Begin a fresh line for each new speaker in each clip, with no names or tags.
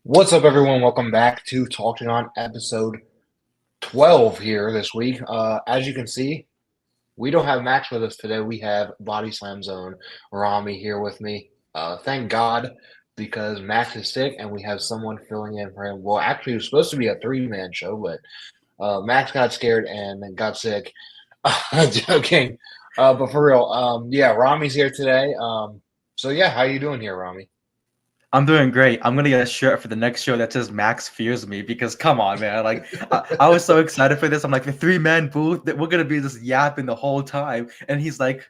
What's up, everyone? Welcome back to Talktagon episode 12 here this week. As you can see, we don't have Max with us today. We have Body Slam Zone Rami here with me. Thank God, because Max is sick and we have someone filling in for him. Well, actually, it was supposed to be a three-man show, but Max got scared and got sick. Joking. But for real, yeah, Rami's here today. So yeah, how you doing here, Rami?
I'm doing great. I'm gonna get a shirt for the next show that says Max fears me because come on, man. I was so excited for this. I'm like the three-man booth that we're gonna be just yapping the whole time, and he's like,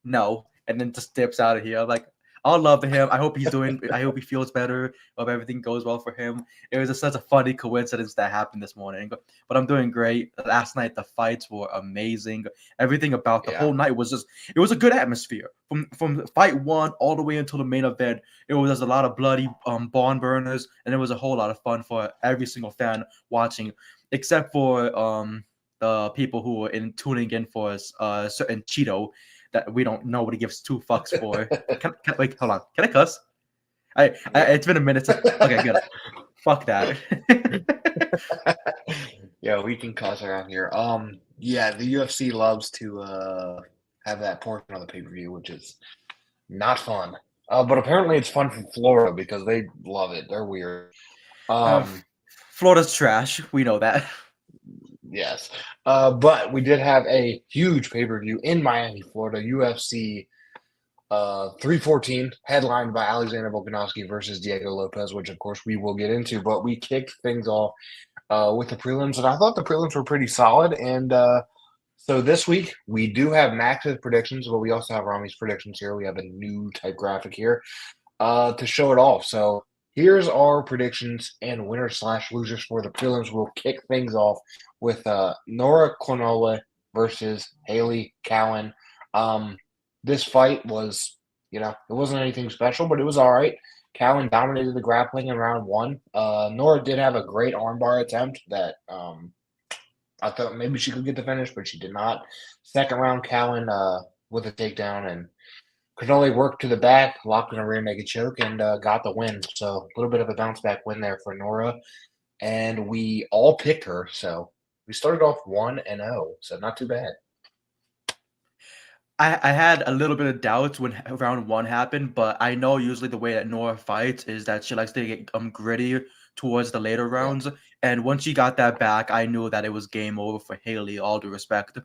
no, and then just dips out of here. I'm like, all love to him. I hope he's doing. I hope he feels better. Hope everything goes well for him. It was just such a funny coincidence that happened this morning, but I'm doing great. Last night the fights were amazing. Everything about the
Yeah.
whole night was just. It was a good atmosphere from fight one all the way until the main event. It was a lot of bloody barn burners, and it was a whole lot of fun for every single fan watching, except for the people who were tuning in for a certain Cheeto that we don't nobody gives two fucks for. Wait, hold on. Can I cuss?
Yeah.
It's been a minute. Okay, good. Fuck that.
Yeah, we can cuss around here. Yeah, the UFC loves to have that portion of the pay-per-view, which is not fun. But apparently it's fun for Florida because they love it. They're weird.
uh,
Um,
Florida's trash. We know that.
yes. But we did have a huge pay-per-view in Miami, Florida, UFC 314, headlined by Alexander Volkanovski versus Diego Lopez, which of course we will get into. But we kicked things off with the prelims, and I thought the prelims were pretty solid. And so this week we do have Max's predictions, but we also have Rami's predictions here. We have a new type graphic here to show it off. So here's our predictions and winners slash losers for the prelims. We'll kick things off with Nora Cornola versus Haley Cowan. This fight was, it wasn't anything special, but it was all right. Cowan dominated the grappling in round one. Nora did have a great armbar attempt that I thought maybe she could get the finish, but she did not. Second round, Cowan with a takedown and could only work to the back, locked in a rear naked choke, and got the win. So a little bit of a bounce back win there for Nora. And we all picked her. So we started off 1-0. So not too bad.
I had a little bit of doubts when round one happened, but I know usually the way that Nora fights is that she likes to get gritty towards the later
Yeah,
rounds. And once she got that back, I knew that it was game over for Haley, all due respect.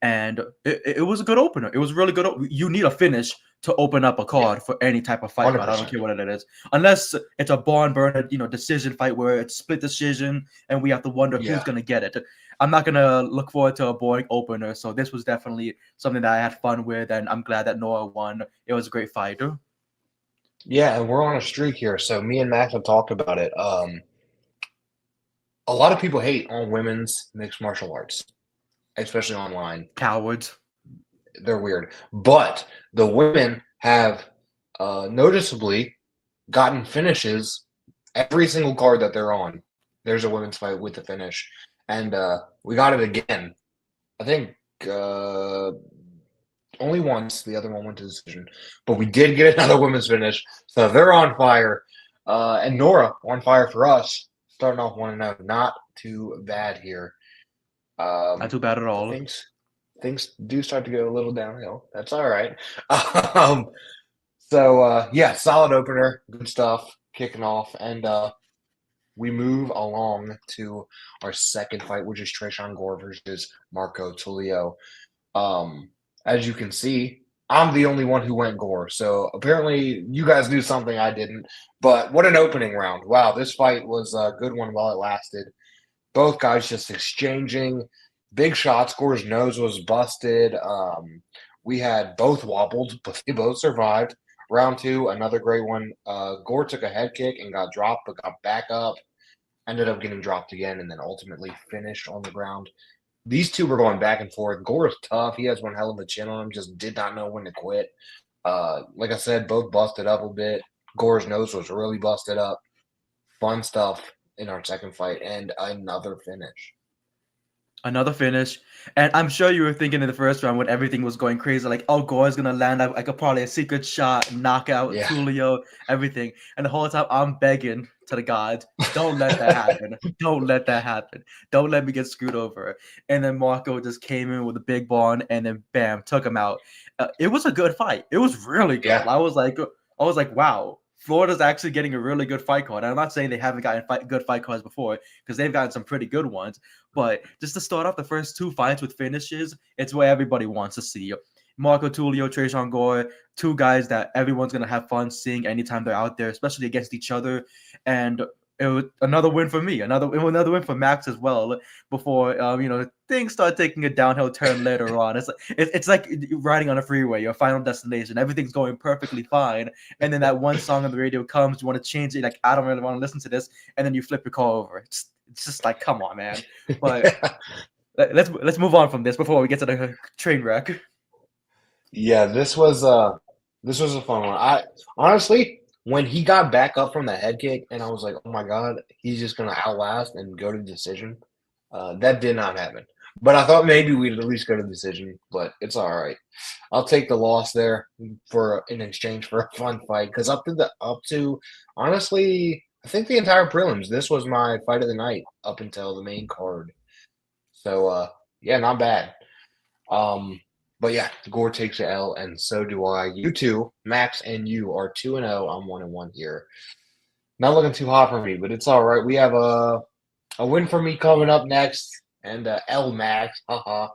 And it was a good opener. It was really good. You need a finish to open up a
yeah,
card for any type of fight, but I don't
100%.
care what it is. Unless it's a barn burner, decision fight where it's split decision and we have to wonder who's
Yeah.
gonna get it. I'm not gonna look forward to a boring opener. So this was definitely something that I had fun with, and I'm glad that Noah won. It was a great fight.
Yeah, and we're on a streak here. So me and Max have talked about it. A lot of people hate on women's mixed martial arts, especially online.
Cowards.
They're weird. But the women have noticeably gotten finishes every single card that they're on. There's a women's fight with the finish. And we got it again. I think only once. The other one went to decision. But we did get another women's finish. So they're on fire. And Nora on fire for us, starting off 1-0. Not too bad here.
Not
Um,
too bad at
but
all.
things do start to go a little downhill. That's all right. Um, so yeah, solid opener, good stuff, kicking off, and we move along to our second fight, which is Trayshawn Gore versus Marco Tulio. Um, as you can see, I'm the only one who went Gore, so apparently you guys knew something I didn't. But what an opening round! Wow, this fight was a good one while it lasted. Both guys just exchanging big shots. Gore's nose was busted. We had both wobbled, but they both survived. Round two, another great one. Gore took a head kick and got dropped, but got back up. Ended up getting dropped again, and then ultimately finished on the ground. These two were going back and forth. Gore is tough. He has one hell of a chin on him. Just did not know when to quit. Like I said, both busted up a bit. Gore's nose was really busted up. Fun stuff in our second fight and another finish.
Another finish. And I'm sure you were thinking in the first round when everything was going crazy, like, oh, Gore's gonna land like a probably a secret shot, knockout,
Yeah.
Tulio, everything. And the whole time I'm begging to the gods, don't let that happen. Don't let that happen. Don't let me get screwed over. And then Marco just came in with a big ball and then bam, took him out. It was a good fight. It was really good.
Yeah.
I was like, wow. Florida's actually getting a really good fight card. And I'm not saying they haven't gotten good fight cards before because they've gotten some pretty good ones. But just to start off the first two fights with finishes, it's what everybody wants to see. Marco Tulio, Tresean Gore, two guys that everyone's gonna have fun seeing anytime they're out there, especially against each other. And it was another win for me, another win for Max as well. Before things start taking a downhill turn later on. It's like riding on a freeway, your final destination. Everything's going perfectly fine, and then that one song on the radio comes. You want to change it, like I don't really want to listen to this, and then you flip your car over. It's just like, come on, man. But let's move on from this before we get to the train wreck.
Yeah, this was a fun one. I honestly, when he got back up from the head kick, and I was like, "Oh my God, he's just gonna outlast and go to decision." That did not happen. But I thought maybe we'd at least go to decision. But it's all right. I'll take the loss there for in exchange for a fun fight. Because up to honestly, I think the entire prelims. This was my fight of the night up until the main card. So yeah, not bad. Um, but yeah, Gore takes a L, and so do I. You two, Max and you, are 2-0. I'm 1-1 here. Not looking too hot for me, but it's all right. We have a win for me coming up next, and L Max, haha.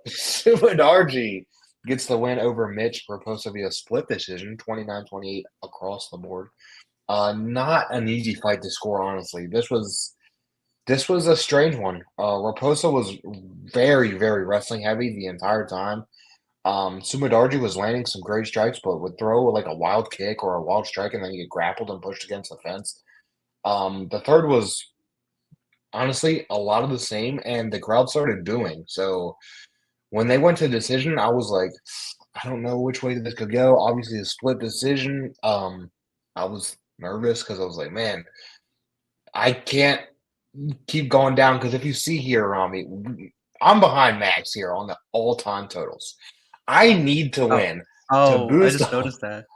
Sumanarji gets the win over Mitch for supposed to be a split decision, 29-28 across the board. Not an easy fight to score, honestly. This was a strange one. Raposa was very, very wrestling heavy the entire time. Sumadarji was landing some great strikes, but would throw like a wild kick or a wild strike and then get grappled and pushed against the fence. The third was honestly a lot of the same, and the crowd started booing. So when they went to decision, I was like, I don't know which way this could go. Obviously, a split decision. I was nervous because I was like, man, I can't keep going down because if you see here, Rami, I'm behind Max here on the all-time totals. I need to
Oh,
win to
oh, I
boost.
just noticed that.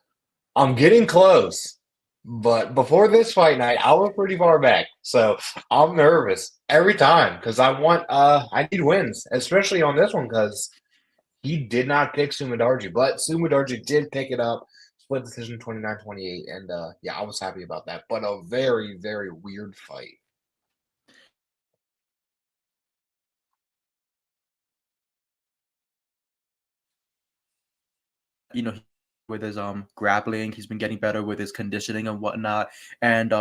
I'm getting close, but before this fight night, I was pretty far back, so I'm nervous every time because I need wins, especially on this one because he did not pick Sumadarji, but Sumadarji did pick it up. Split decision 29-28, and yeah, I was happy about that. But a very, very weird fight.
you know, with his grappling, he's been getting better with his conditioning and whatnot, and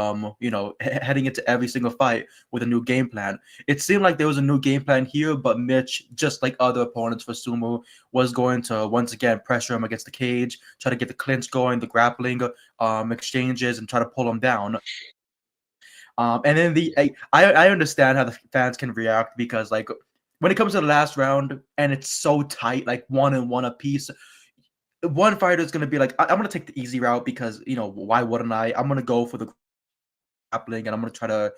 heading into every single fight with a new game plan. It seemed like there was a new game plan here, but Mitch, just like other opponents for Sumo, was going to once again pressure him against the cage, try to get the clinch going, the grappling exchanges, and try to pull him down. And then I understand how the fans can react because like when it comes to the last round and it's so tight, like 1-1 apiece, one fighter is going to be like, I'm going to take the easy route because, why wouldn't I? I'm going to go for the grappling and I'm going to try to,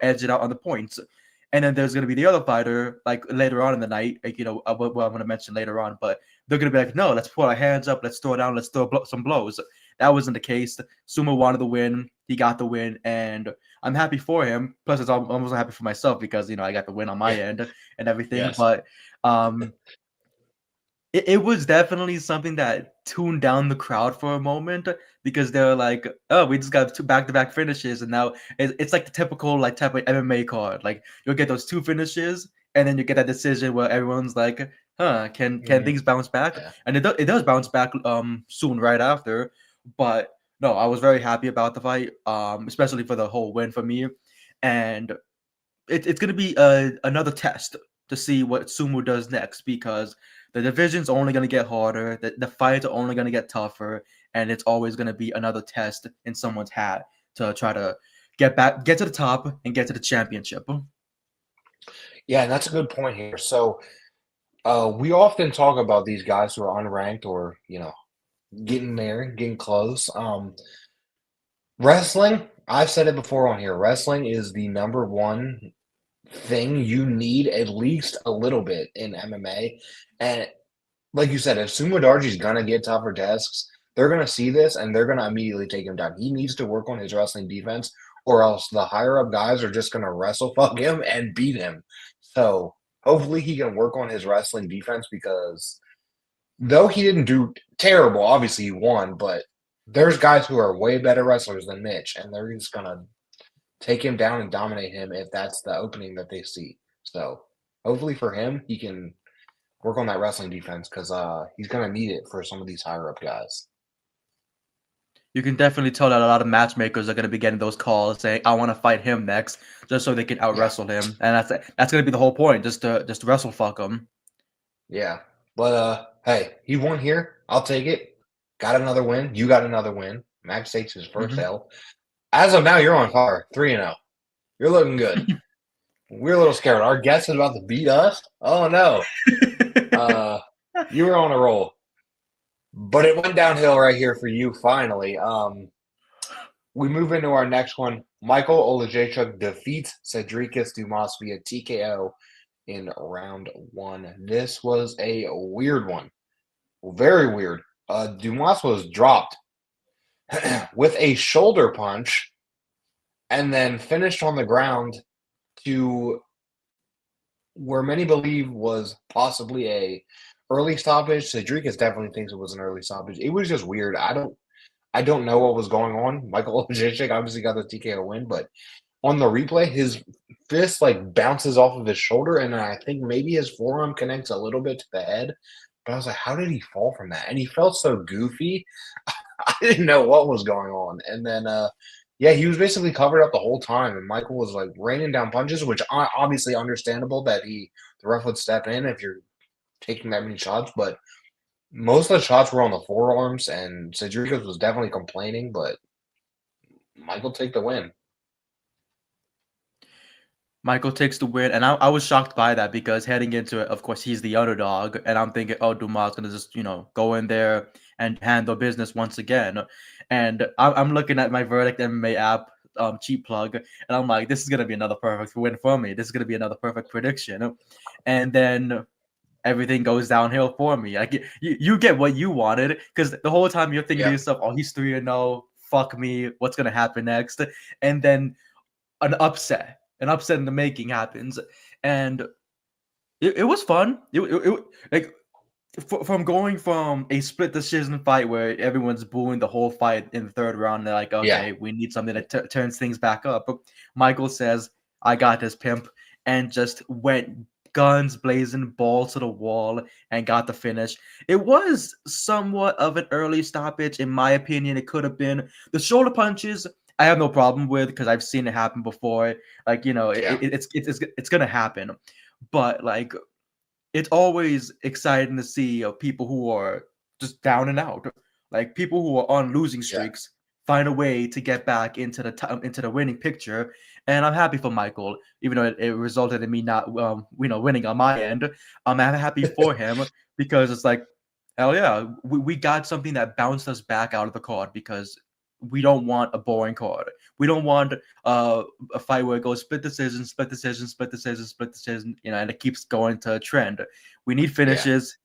edge it out on the points. And then there's going to be the other fighter, like later on in the night, like, what I'm going to mention later on, but they're going to be like, no, let's put our hands up, let's throw down, let's throw some blows. That wasn't the case. Sumo wanted the win. He got the win, and I'm happy for him. Plus, I'm also happy for myself because, I got the win on my
Yeah.
end and everything.
Yes.
But it was definitely something that tuned down the crowd for a moment because they're like, "Oh, we just got two back-to-back finishes," and now it's like the typical like type of MMA card. Like you'll get those two finishes, and then you get that decision where everyone's like, "Huh, can
Mhm.
things bounce back?"
Yeah.
And it does bounce back soon right after. But no, I was very happy about the fight, especially for the whole win for me, and it's going to be another test to see what Sumo does next because the division's only going to get harder, the fights are only going to get tougher, and it's always going to be another test in someone's hat to try to get to the top and get to the championship.
Yeah, and that's a good point here. So, we often talk about these guys who are unranked or, getting there, getting close. Wrestling, I've said it before on here. Wrestling is the number one thing you need at least a little bit in MMA. And like you said, if Sumo Darji's gonna get tougher tasks, they're gonna see this and they're gonna immediately take him down. He needs to work on his wrestling defense, or else the higher up guys are just gonna wrestle fuck him and beat him. So hopefully he can work on his wrestling defense because though he didn't do terrible, obviously he won, but there's guys who are way better wrestlers than Mitch, and they're just gonna take him down and dominate him if that's the opening that they see. So hopefully for him, he can work on that wrestling defense because he's gonna need it for some of these higher up guys.
You can definitely tell that a lot of matchmakers are going to be getting those calls saying, "I want to fight him next," just so they can out
Yeah,
wrestle him, and that's going to be the whole point, just to wrestle fuck him.
yeah. But hey, he won here. I'll take it. Got another win. You got another win. Max takes his first
Hmm.
L. As of now, you're on fire. 3-0. You're looking good. We're a little scared. Our guest is about to beat us. Oh no. Uh, you were on a roll, but it went downhill right here for you. Finally. We move into our next one. Michael Olajechuk defeats Cedricus Dumas via TKO in round one. This was a weird one. Very weird. Dumas was dropped with a shoulder punch and then finished on the ground to where many believe was possibly a early stoppage. Cedricus definitely thinks it was an early stoppage. It was just weird. I don't know what was going on. Michael Olajechuk obviously got the TKO win, but on the replay, his fist like bounces off of his shoulder, and I think maybe his forearm connects a little bit to the head. But I was like, how did he fall from that? And he felt so goofy. I didn't know what was going on. And then, yeah, he was basically covered up the whole time, and Michael was like raining down punches, which obviously understandable that the ref would step in if you're taking that many shots. But most of the shots were on the forearms, and Cedricus was definitely complaining, but Michael take the win.
Michael takes the win, and I was shocked by that because heading into it, of course, he's the underdog, and I'm thinking, oh, Dumas gonna just go in there and handle business once again, and I'm looking at my Verdict MMA app, cheap plug, and I'm like, this is gonna be another perfect win for me. This is gonna be another perfect prediction, and then everything goes downhill for me. Like you get what you wanted because the whole time you're thinking to
Yeah,
yourself, oh, he's 3-0. Fuck me. What's gonna happen next? And then an upset in the making happens, and it was fun. Like from going from a split decision fight where everyone's booing the whole fight in the third round. They're like,
yeah.
okay, we need something that turns things back up. Michael says, "I got this, pimp," and just went guns blazing, balls to the wall, and got the finish. It was somewhat of an early stoppage, in my opinion. It could have been the shoulder punches. I have no problem with because I've seen it happen before. Like
Yeah.
it's gonna happen, but like it's always exciting to see people who are just down and out, like people who are on losing
Yeah.
streaks, find a way to get back into the winning picture. And I'm happy for Michael, even though it resulted in me not winning on my end. I'm happy for him because it's like, hell yeah, we got something that bounced us back out of the card because we don't want a boring card. We don't want a fight where it goes split decision, split decision, split decision, split decision, and it keeps going to a trend. We need
Yeah.
finishes.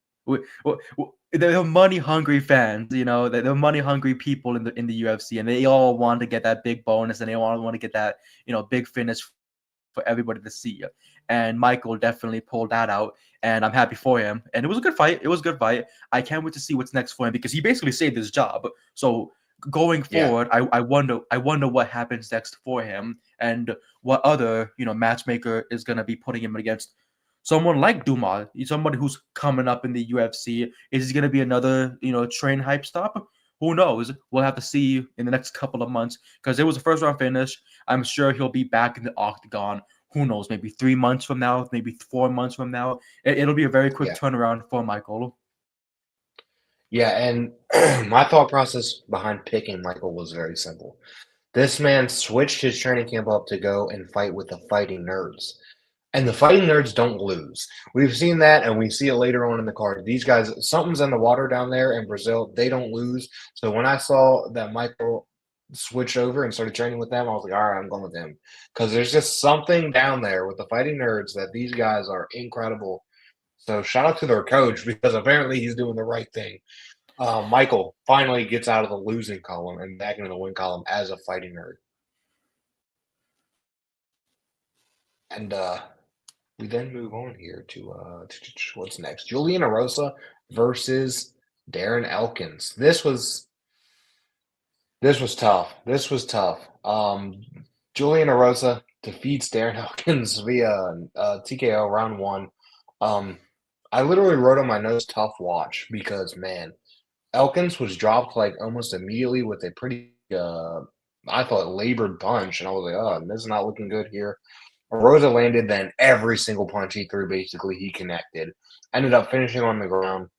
They're money hungry fans, they're money hungry people in the UFC, and they all want to get that big bonus, and they all want to get that big finish for everybody to see. And Michael definitely pulled that out, and I'm happy for him. And it was a good fight. It was a good fight. I can't wait to see what's next for him because he basically saved his job. So going
Yeah.
forward, I wonder what happens next for him and what other matchmaker is gonna be putting him against someone like Dumas, somebody who's coming up in the UFC. Is he gonna be another train hype stop? Who knows? We'll have to see in the next couple of months because it was a first round finish. I'm sure he'll be back in the octagon. Who knows? Maybe 3 months from now, maybe 4 months from now. It'll be a very quick
Yeah.
turnaround for Michael.
Yeah. And my thought process behind picking Michael was very simple. This man switched his training camp up to go and fight with the fighting nerds. And the fighting nerds don't lose. We've seen that, and we see it later on in the card. These guys, something's in the water down there in Brazil. They don't lose. So when I saw that Michael switched over and started training with them, I was like, all right, I'm going with him because there's just something down there with the Fighting Nerds that these guys are incredible. So shout out to their coach because apparently he's doing the right thing. Michael finally gets out of the losing column and back into the win column as a Fighting Nerd. And we then move on here to what's next? Julian Erosa versus Darren Elkins. This was tough. This was tough. Julian Erosa defeats Darren Elkins via TKO round one. Um, I literally wrote on my notes tough watch because man, Elkins was dropped like almost immediately with a pretty I thought labored punch, and I was like, oh, this is not looking good here. Rosa landed, then every single punch he threw, basically, he connected. Ended up finishing on the ground.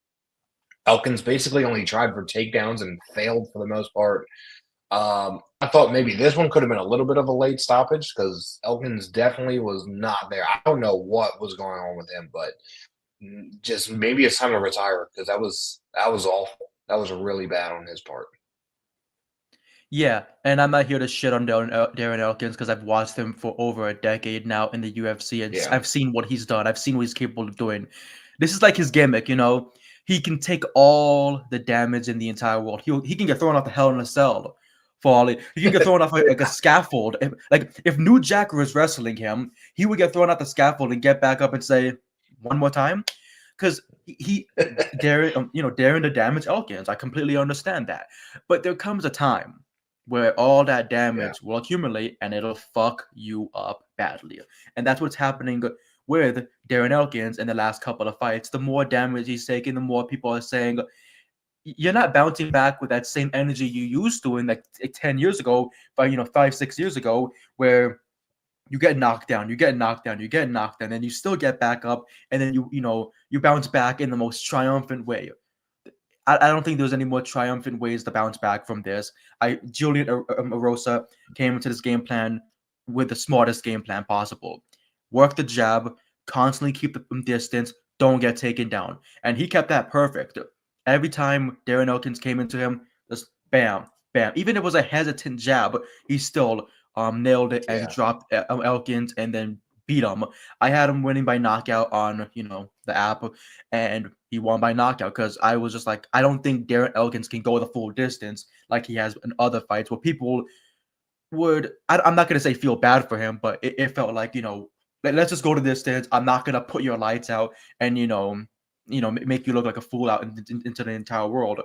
Elkins basically only tried for takedowns and failed for the most part. I thought maybe this one could have been a little bit of a late stoppage because Elkins definitely was not there. I don't know what was going on with him, but just maybe it's time to retire because that was awful. That was really bad on his part.
Yeah, and I'm not here to shit on Darren Elkins because I've watched him for over a decade now in the UFC, and
Yeah,
I've seen what he's done. I've seen what he's capable of doing. This is like his gimmick, you know. He can take all the damage in the entire world. He can get thrown off the Hell in a Cell for all he can get thrown off like a scaffold. If New Jack was wrestling him, he would get thrown off the scaffold and get back up and say one more time, because Darren, Darren the Damage Elkins. I completely understand that, but there comes a time where all that
yeah,
damage will accumulate and it'll fuck you up badly. And that's what's happening with Darren Elkins in the last couple of fights. The more damage he's taking, the more people are saying, you're not bouncing back with that same energy you used to in like 10 years ago, 5, 6 years ago, where you get knocked down, you get knocked down, you get knocked down, and you still get back up, and then you bounce back in the most triumphant way. I don't think there's any more triumphant ways to bounce back from this. Julian Erosa came into this game plan with the smartest game plan possible. Work the jab, constantly keep the distance, don't get taken down. And he kept that perfect. Every time Darren Elkins came into him, just bam, bam. Even if it was a hesitant jab, he still nailed it and
yeah.
dropped Elkins and then beat him. I had him winning by knockout on the app, and he won by knockout because I was just like, I don't think Darren Elkins can go the full distance like he has in other fights where people would, I'm not going to say feel bad for him, but it felt like, let's just go to distance. I'm not going to put your lights out and, make you look like a fool out into the entire world.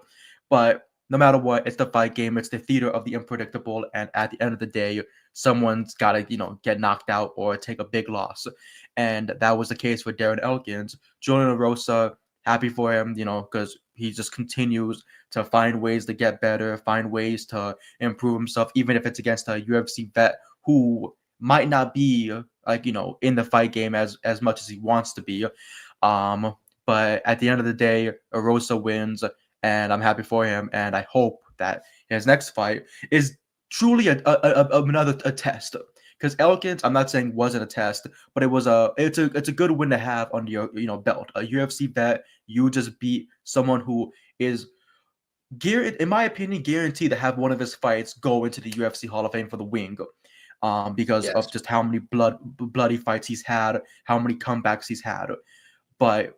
But no matter what, it's the fight game. It's the theater of the unpredictable. And at the end of the day, someone's got to, get knocked out or take a big loss. And that was the case for Darren Elkins. Julian Rosa, happy for him, because he just continues to find ways to get better, find ways to improve himself, even if it's against a UFC vet who might not be in the fight game as much as he wants to be. But at the end of the day, Rosa wins, and I'm happy for him. And I hope that his next fight is truly another test. Because Elkins, I'm not saying wasn't a test, but it's a good win to have under your belt. A UFC vet, you just beat someone who is in my opinion, guaranteed to have one of his fights go into the UFC Hall of Fame for the wing. Because
Yes.
of just how many bloody fights he's had, how many comebacks he's had. But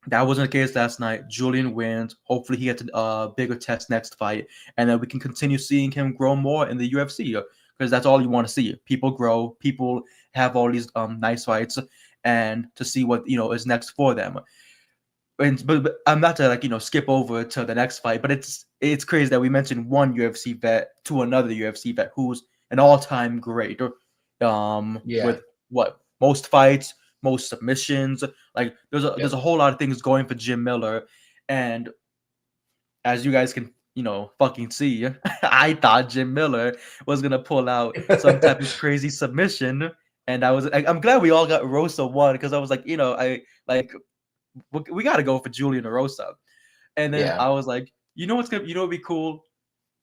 that wasn't the case last night. Julian wins. Hopefully, he gets a bigger test next fight, and then we can continue seeing him grow more in the UFC because that's all you want to see. People grow. People have all these nice fights, and to see what is next for them. But I'm not to skip over to the next fight, but it's crazy that we mentioned one UFC vet to another UFC vet who's an all-time great.
Yeah.
With what most fights, most submissions. Like there's
Yep.
a whole lot of things going for Jim Miller, and as you guys can fucking see, I thought Jim Miller was gonna pull out some type of crazy submission, and I'm glad we all got Rosa one because I was like I like we got to go for Julian Erosa. And then
Yeah.
I was like, what'd be cool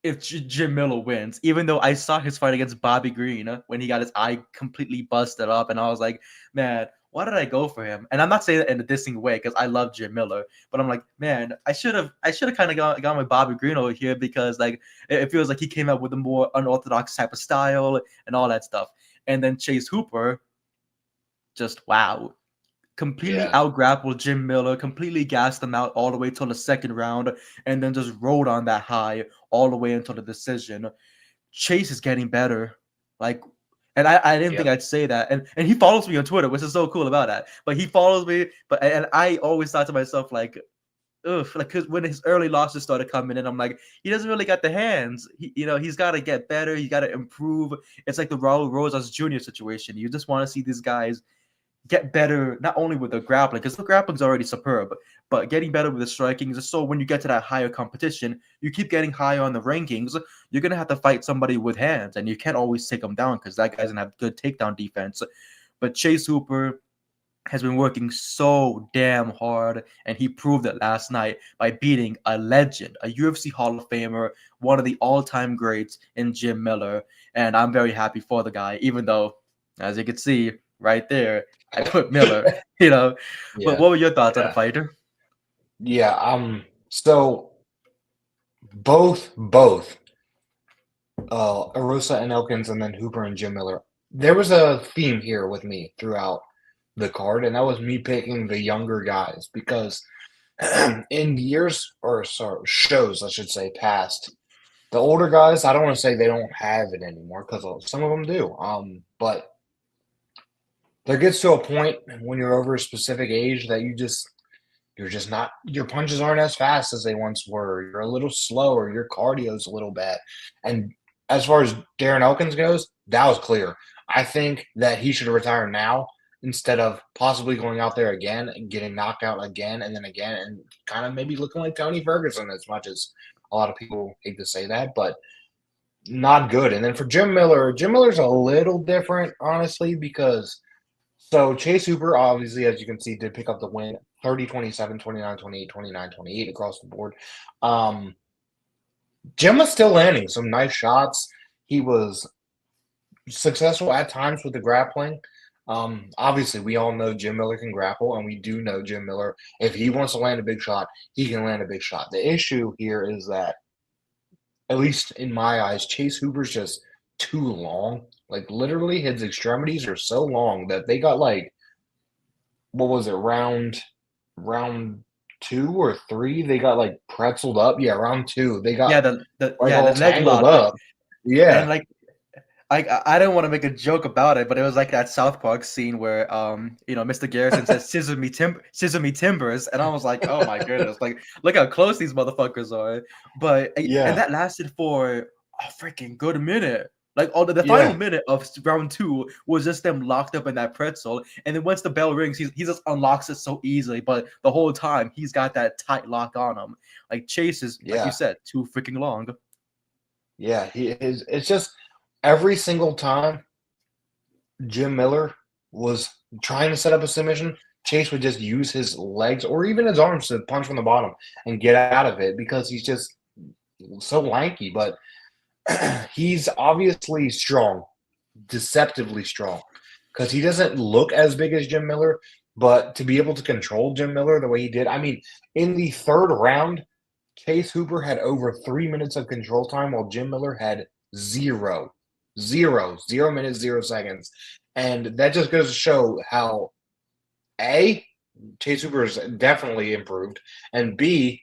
if Jim Miller wins, even though I saw his fight against Bobby Green when he got his eye completely busted up, and I was like, man, why did I go for him? And I'm not saying that in a dissing way because I love Jim Miller, but I'm like, man, I should have kind of gone with Bobby Green over here because like it feels like he came out with a more unorthodox type of style and all that stuff. And then Chase Hooper, just wow, completely
Yeah.
outgrappled Jim Miller, completely gassed him out all the way till the second round, and then just rode on that high all the way until the decision. Chase is getting better. Like, and I didn't think
Yep.
I'd say that. And he follows me on Twitter, which is so cool about that. But he follows me, and I always thought to myself, like, ugh, like, cause when his early losses started coming in, I'm like, he doesn't really got the hands. He's got to get better. He got to improve. It's like the Raul Rosas Jr. situation. You just want to see these guys get better, not only with the grappling, because the grappling's already superb, but getting better with the striking. Just so when you get to that higher competition, you keep getting higher on the rankings, you're going to have to fight somebody with hands, and you can't always take them down because that guy's going to have good takedown defense. But Chase Hooper has been working so damn hard, and he proved it last night by beating a legend, a UFC Hall of Famer, one of the all-time greats in Jim Miller. And I'm very happy for the guy, even though, as you can see right there, I put Miller, you know. But
Yeah.
what were your thoughts on the
Yeah.
fighter?
Yeah. So both Arosa and Elkins, and then Hooper and Jim Miller. There was a theme here with me throughout the card, and that was me picking the younger guys because in years or sorry, shows, I should say, past, the older guys, I don't want to say they don't have it anymore because some of them do. But there gets to a point when you're over a specific age that you're just not, your punches aren't as fast as they once were. You're a little slower. Your cardio's a little bad. And as far as Darren Elkins goes, that was clear. I think that he should retire now instead of possibly going out there again and getting knocked out again and then again and kind of maybe looking like Tony Ferguson, as much as a lot of people hate to say that, but not good. And then for Jim Miller's a little different, honestly, because so Chase Hooper, obviously, as you can see, did pick up the win 30-27, 29-28, 29-28 across the board. Um, Jim was still landing some nice shots. He was successful at times with the grappling. Obviously, we all know Jim Miller can grapple, and we do know Jim Miller, if he wants to land a big shot, he can land a big shot. The issue here is that, at least in my eyes, Chase Hooper's just too long. Like, literally, his extremities are so long that they got like, what was it, round two or three? They got like pretzeled up. Yeah, round two. They got
Yeah,
like all
the leg
tangled
lock,
up.
and
Yeah.
like I don't want to make a joke about it, but it was like that South Park scene where Mr. Garrison says scissor me timbers, and I was like, oh my goodness, like look how close these motherfuckers are. But and
Yeah.
that lasted for a freaking good minute. Like all the final
Yeah.
minute of round two was just them locked up in that pretzel, and then once the bell rings, he just unlocks it so easily. But the whole time he's got that tight lock on him. Like Chase is, like you
Yeah.
said, too freaking long.
Yeah. It's just every single time Jim Miller was trying to set up a submission, Chase would just use his legs or even his arms to punch from the bottom and get out of it because he's just so lanky. But he's obviously strong, deceptively strong, because he doesn't look as big as Jim Miller. But to be able to control Jim Miller the way he did, I mean, in the third round, Chase Hooper had over 3 minutes of control time while Jim Miller had zero, 0 minutes, 0 seconds. And that just goes to show how A, Chase Hooper is definitely improved, and B,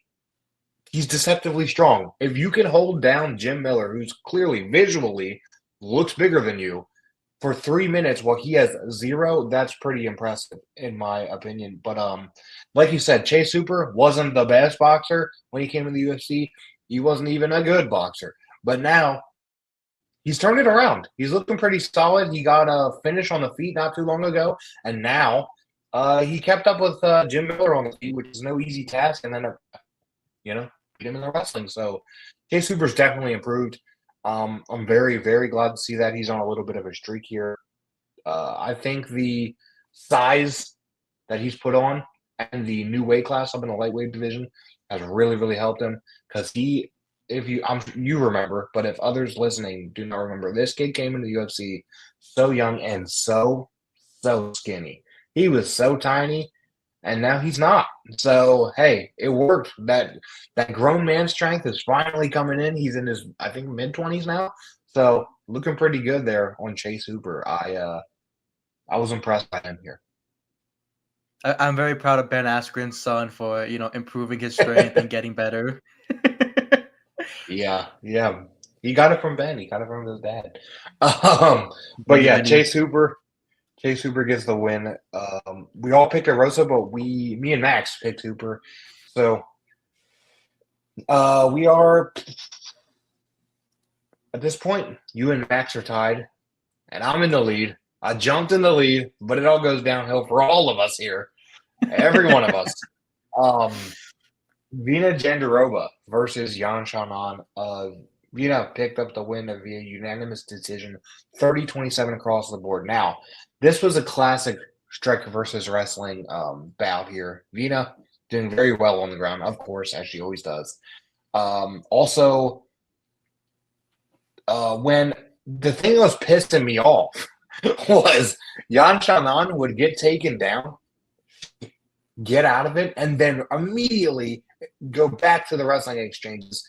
he's deceptively strong. If you can hold down Jim Miller, who's clearly visually looks bigger than you, for 3 minutes while he has zero, that's pretty impressive in my opinion. But like you said, Chase Hooper wasn't the best boxer when he came in the UFC. He wasn't even a good boxer. But now he's turned it around. He's looking pretty solid. He got a finish on the feet not too long ago, and now he kept up with Jim Miller on the feet, which is no easy task. And then beat him in the wrestling. So Chase Hooper's definitely improved. I'm very, very glad to see that he's on a little bit of a streak here. I think the size that he's put on and the new weight class up in the lightweight division has really, really helped him because you remember, but if others listening do not remember, this kid came into the UFC so young and so skinny. He was so tiny, and now he's not. So hey, it worked. That grown man strength is finally coming in. He's in his, I think, mid-20s now. So looking pretty good there on Chase Hooper. I was impressed by him here.
I'm very proud of Ben Askren's son for improving his strength and getting better.
Yeah, yeah. He got it from Ben. He got it from his dad. Um, but
Benny
yeah,
Benny.
Chase Hooper gets the win. We all picked Rosa, but me and Max picked Hooper. So we are at this point. You and Max are tied, and I'm in the lead. I jumped in the lead, but it all goes downhill for all of us here. Every one of us. Um, Vina Jandiroba versus Yan Xiaonan. Vina picked up the win via unanimous decision, 30-27 across the board. Now, this was a classic striker versus wrestling bout here. Vina doing very well on the ground, of course, as she always does. Also, when the thing that was pissing me off was Yan Xiaonan would get taken down, get out of it, and then immediately go back to the wrestling exchanges.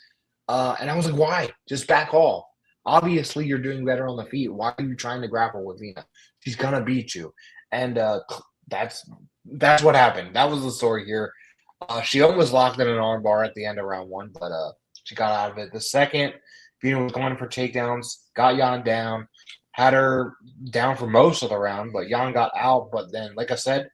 And I was like, why? Just back off. Obviously, you're doing better on the feet. Why are you trying to grapple with Vina? She's gonna beat you. And that's that's what happened. That was the story here. She almost locked in an armbar at the end of round one, but she got out of it. The second, Vina was going for takedowns, got Jan down, had her down for most of the round, but Jan got out. But then, like I said,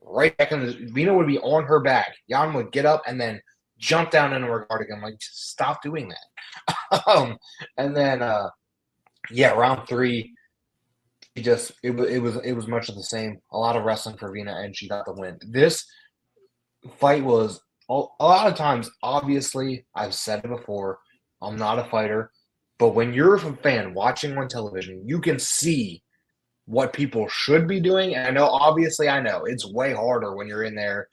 right back in the Vina would be on her back. Jan would get up and then jump down into her guard again. Like, just stop doing that. And then yeah, round three, it was much of the same. A lot of wrestling for Vina, and she got the win. This fight was a lot of times, obviously, I've said it before, I'm not a fighter, but when you're a fan watching on television, you can see what people should be doing. And I know it's way harder when you're in there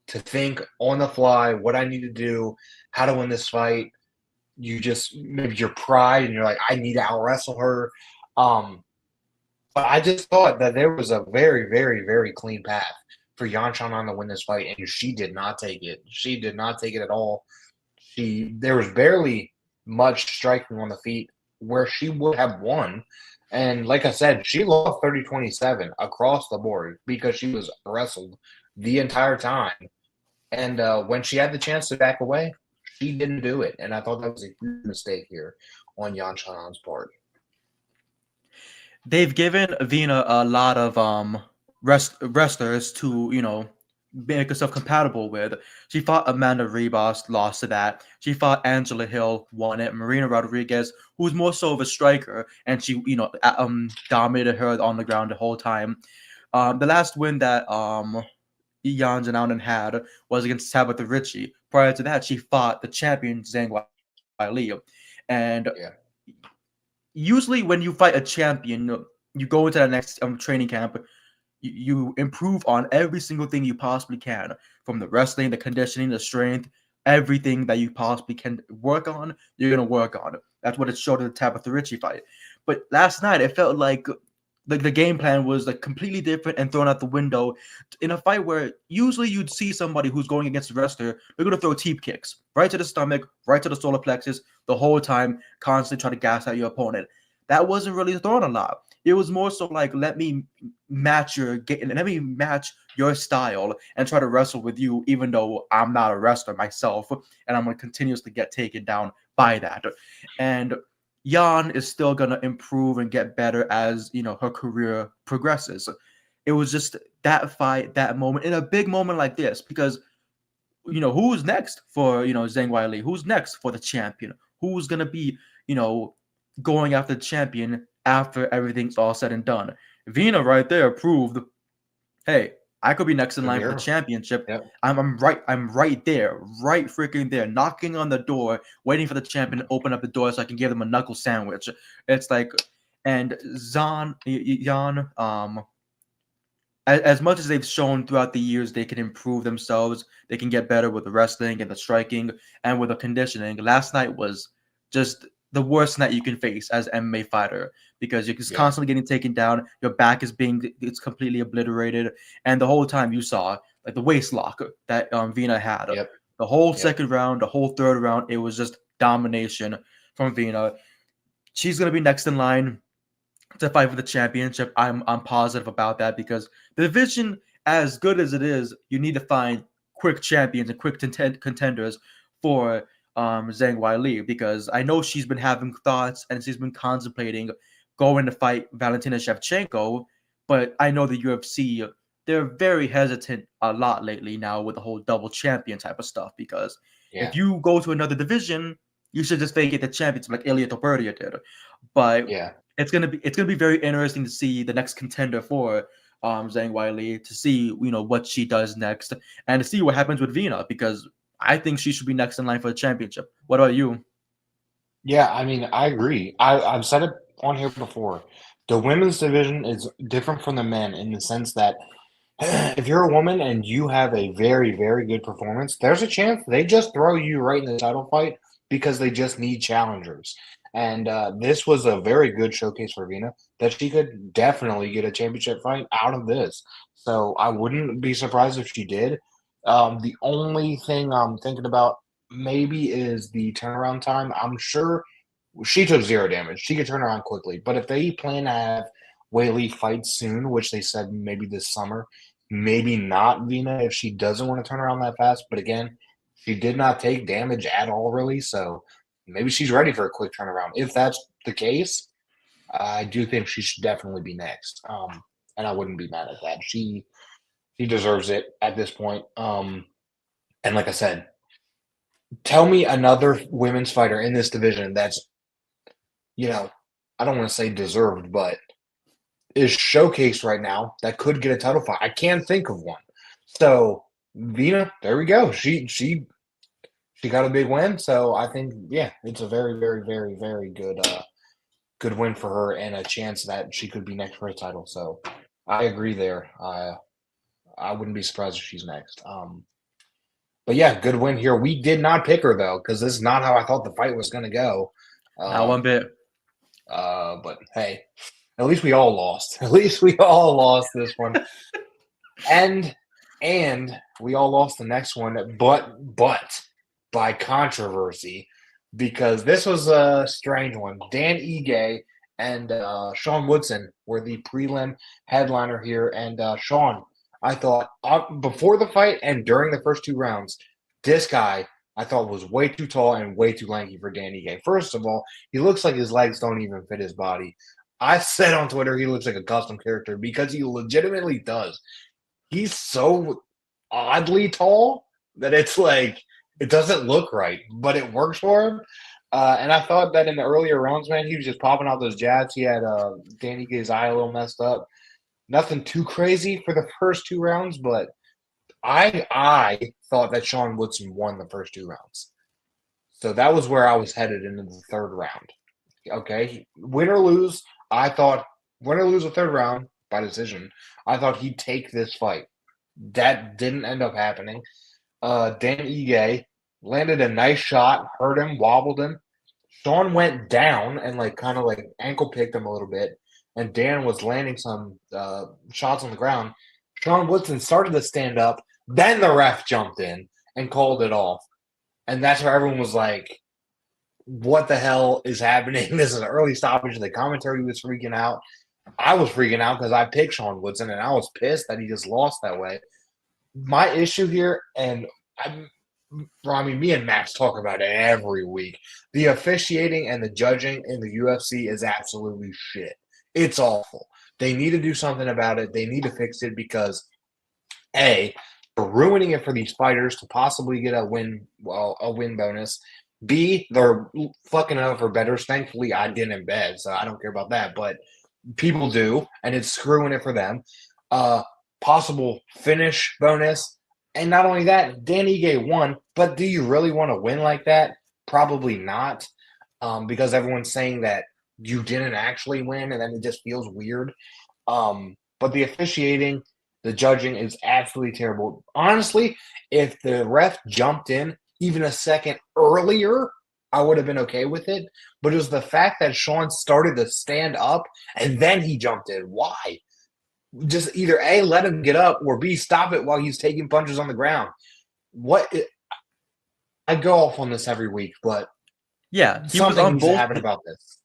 to think on the fly what I need to do, how to win this fight. You just maybe your pride and you're like, I need to out wrestle her. But I just thought that there was a very, very, very clean path for Yan Xiaonan to win this fight, and she did not take it. She did not take it at all. There was barely much striking on the feet where she would have won. And like I said, she lost 30-27 across the board because she was wrestled the entire time. And when she had the chance to back away, she didn't do it. And I thought that was a huge mistake here on Yan Chanan's part.
They've given Vina a lot of wrestlers to make herself compatible with. She fought Amanda Ribas, lost to that. She fought Angela Hill, won it. Marina Rodriguez, who's more so of a striker, and she dominated her on the ground the whole time. The last win that Yan Jananen had was against Tabitha Ritchie. Prior to that, she fought the champion Zhang Weili. And
Yeah.
usually when you fight a champion, you go into the next training camp, you improve on every single thing you possibly can, from the wrestling, the conditioning, the strength, everything that you possibly can work on, you're going to work on. That's what it showed in the Tabitha Ritchie fight. But last night, it felt like the game plan was like completely different and thrown out the window in a fight where usually you'd see somebody who's going against a wrestler, they're going to throw teep kicks right to the stomach, right to the solar plexus the whole time, constantly try to gas out your opponent. That wasn't really thrown a lot. It was more so like, let me match your style and try to wrestle with you, even though I'm not a wrestler myself, and I'm going to continuously get taken down by that. And Jan is still going to improve and get better as her career progresses. It was just that fight, that moment, in a big moment like this, because who's next for Zhang Weili? Who's next for the champion? Who's going to be going after the champion after everything's all said and done? Vina right there proved, hey, I could be next in line for the championship.
Yep.
I'm right there, right freaking there, knocking on the door, waiting for the champion to open up the door so I can give them a knuckle sandwich. It's like, and Jan, as much as they've shown throughout the years they can improve themselves, they can get better with the wrestling and the striking and with the conditioning. Last night was just the worst net you can face as MMA fighter because you're just
Yeah.
constantly getting taken down. Your back is it's completely obliterated, and the whole time you saw like the waist lock that Vina had.
Yep.
The whole
Yep.
second round, the whole third round, it was just domination from Vina. She's gonna be next in line to fight for the championship. I'm positive about that because the division, as good as it is, you need to find quick champions and quick contenders for Zhang Weili because I know she's been having thoughts and she's been contemplating going to fight Valentina Shevchenko, but I know the UFC, they're very hesitant a lot lately now with the whole double champion type of stuff because
Yeah.
if you go to another division, you should just vacate the championship like Ilya Topuria did. But
Yeah.
it's gonna be very interesting to see the next contender for Zhang Weili to see what she does next and to see what happens with Vina because I think she should be next in line for the championship. What about you?
Yeah, I mean, I agree. I've said it on here before. The women's division is different from the men in the sense that if you're a woman and you have a very, very good performance, there's a chance they just throw you right in the title fight because they just need challengers. And this was a very good showcase for Vina that she could definitely get a championship fight out of this. So I wouldn't be surprised if she did. The only thing I'm thinking about maybe is the turnaround time. I'm sure she took zero damage. She could turn around quickly. But if they plan to have Whaley fight soon, which they said maybe this summer, maybe not Vina if she doesn't want to turn around that fast. But again, she did not take damage at all, really. So maybe she's ready for a quick turnaround. If that's the case, I do think she should definitely be next. And I wouldn't be mad at that. She deserves it at this point. And like I said, tell me another women's fighter in this division that's, I don't want to say deserved, but is showcased right now that could get a title fight. I can't think of one. So Vina, there we go. She got a big win. So I think it's a very, very, very, very good win for her and a chance that she could be next for a title. So I agree there. I wouldn't be surprised if she's next. But yeah, good win here. We did not pick her though, because this is not how I thought the fight was going to go.
Not one bit.
But hey, at least we all lost. At least we all lost this one, and we all lost the next one. But by controversy, because this was a strange one. Dan Ige and Sean Woodson were the prelim headliner here, and Sean, I thought before the fight and during the first two rounds, this guy I thought was way too tall and way too lanky for Dan Ige. First of all, he looks like his legs don't even fit his body. I said on Twitter he looks like a custom character because he legitimately does. He's so oddly tall that it's like it doesn't look right, but it works for him. And I thought that in the earlier rounds, man, he was just popping out those jabs. He had Dan Ige's eye a little messed up. Nothing too crazy for the first two rounds, but I thought that Sean Woodson won the first two rounds. So that was where I was headed into the third round. Okay, win or lose, I thought win or lose the third round by decision. I thought he'd take this fight. That didn't end up happening. Dan Ige landed a nice shot, hurt him, wobbled him. Sean went down and kind of ankle picked him a little bit, and Dan was landing some shots on the ground. Sean Woodson started to stand up, then the ref jumped in and called it off, and that's where everyone was like, "What the hell is happening? This is an early stoppage." The commentary was freaking out. I was freaking out because I picked Sean Woodson, and I was pissed that he just lost that way. My issue here, and me and Max talk about it every week. The officiating and the judging in the UFC is absolutely shit. It's awful. They need to do something about it. They need to fix it because A, they're ruining it for these fighters to possibly get a win bonus. B, they're fucking up for bettors. Thankfully, I didn't bet, so I don't care about that. But people do, and it's screwing it for them. Possible finish bonus. And not only that, Dan Ige won, but do you really want to win like that? Probably not, because everyone's saying that you didn't actually win, and then it just feels weird. But the officiating, the judging is absolutely terrible. Honestly, if the ref jumped in even a second earlier, I would have been okay with it. But it was the fact that Sean started to stand up and then he jumped in. Why? Just either A, let him get up, or B, stop it while he's taking punches on the ground. What I go off on this every week, but
Yeah, he was
something
on
needs to
both.
happen about this.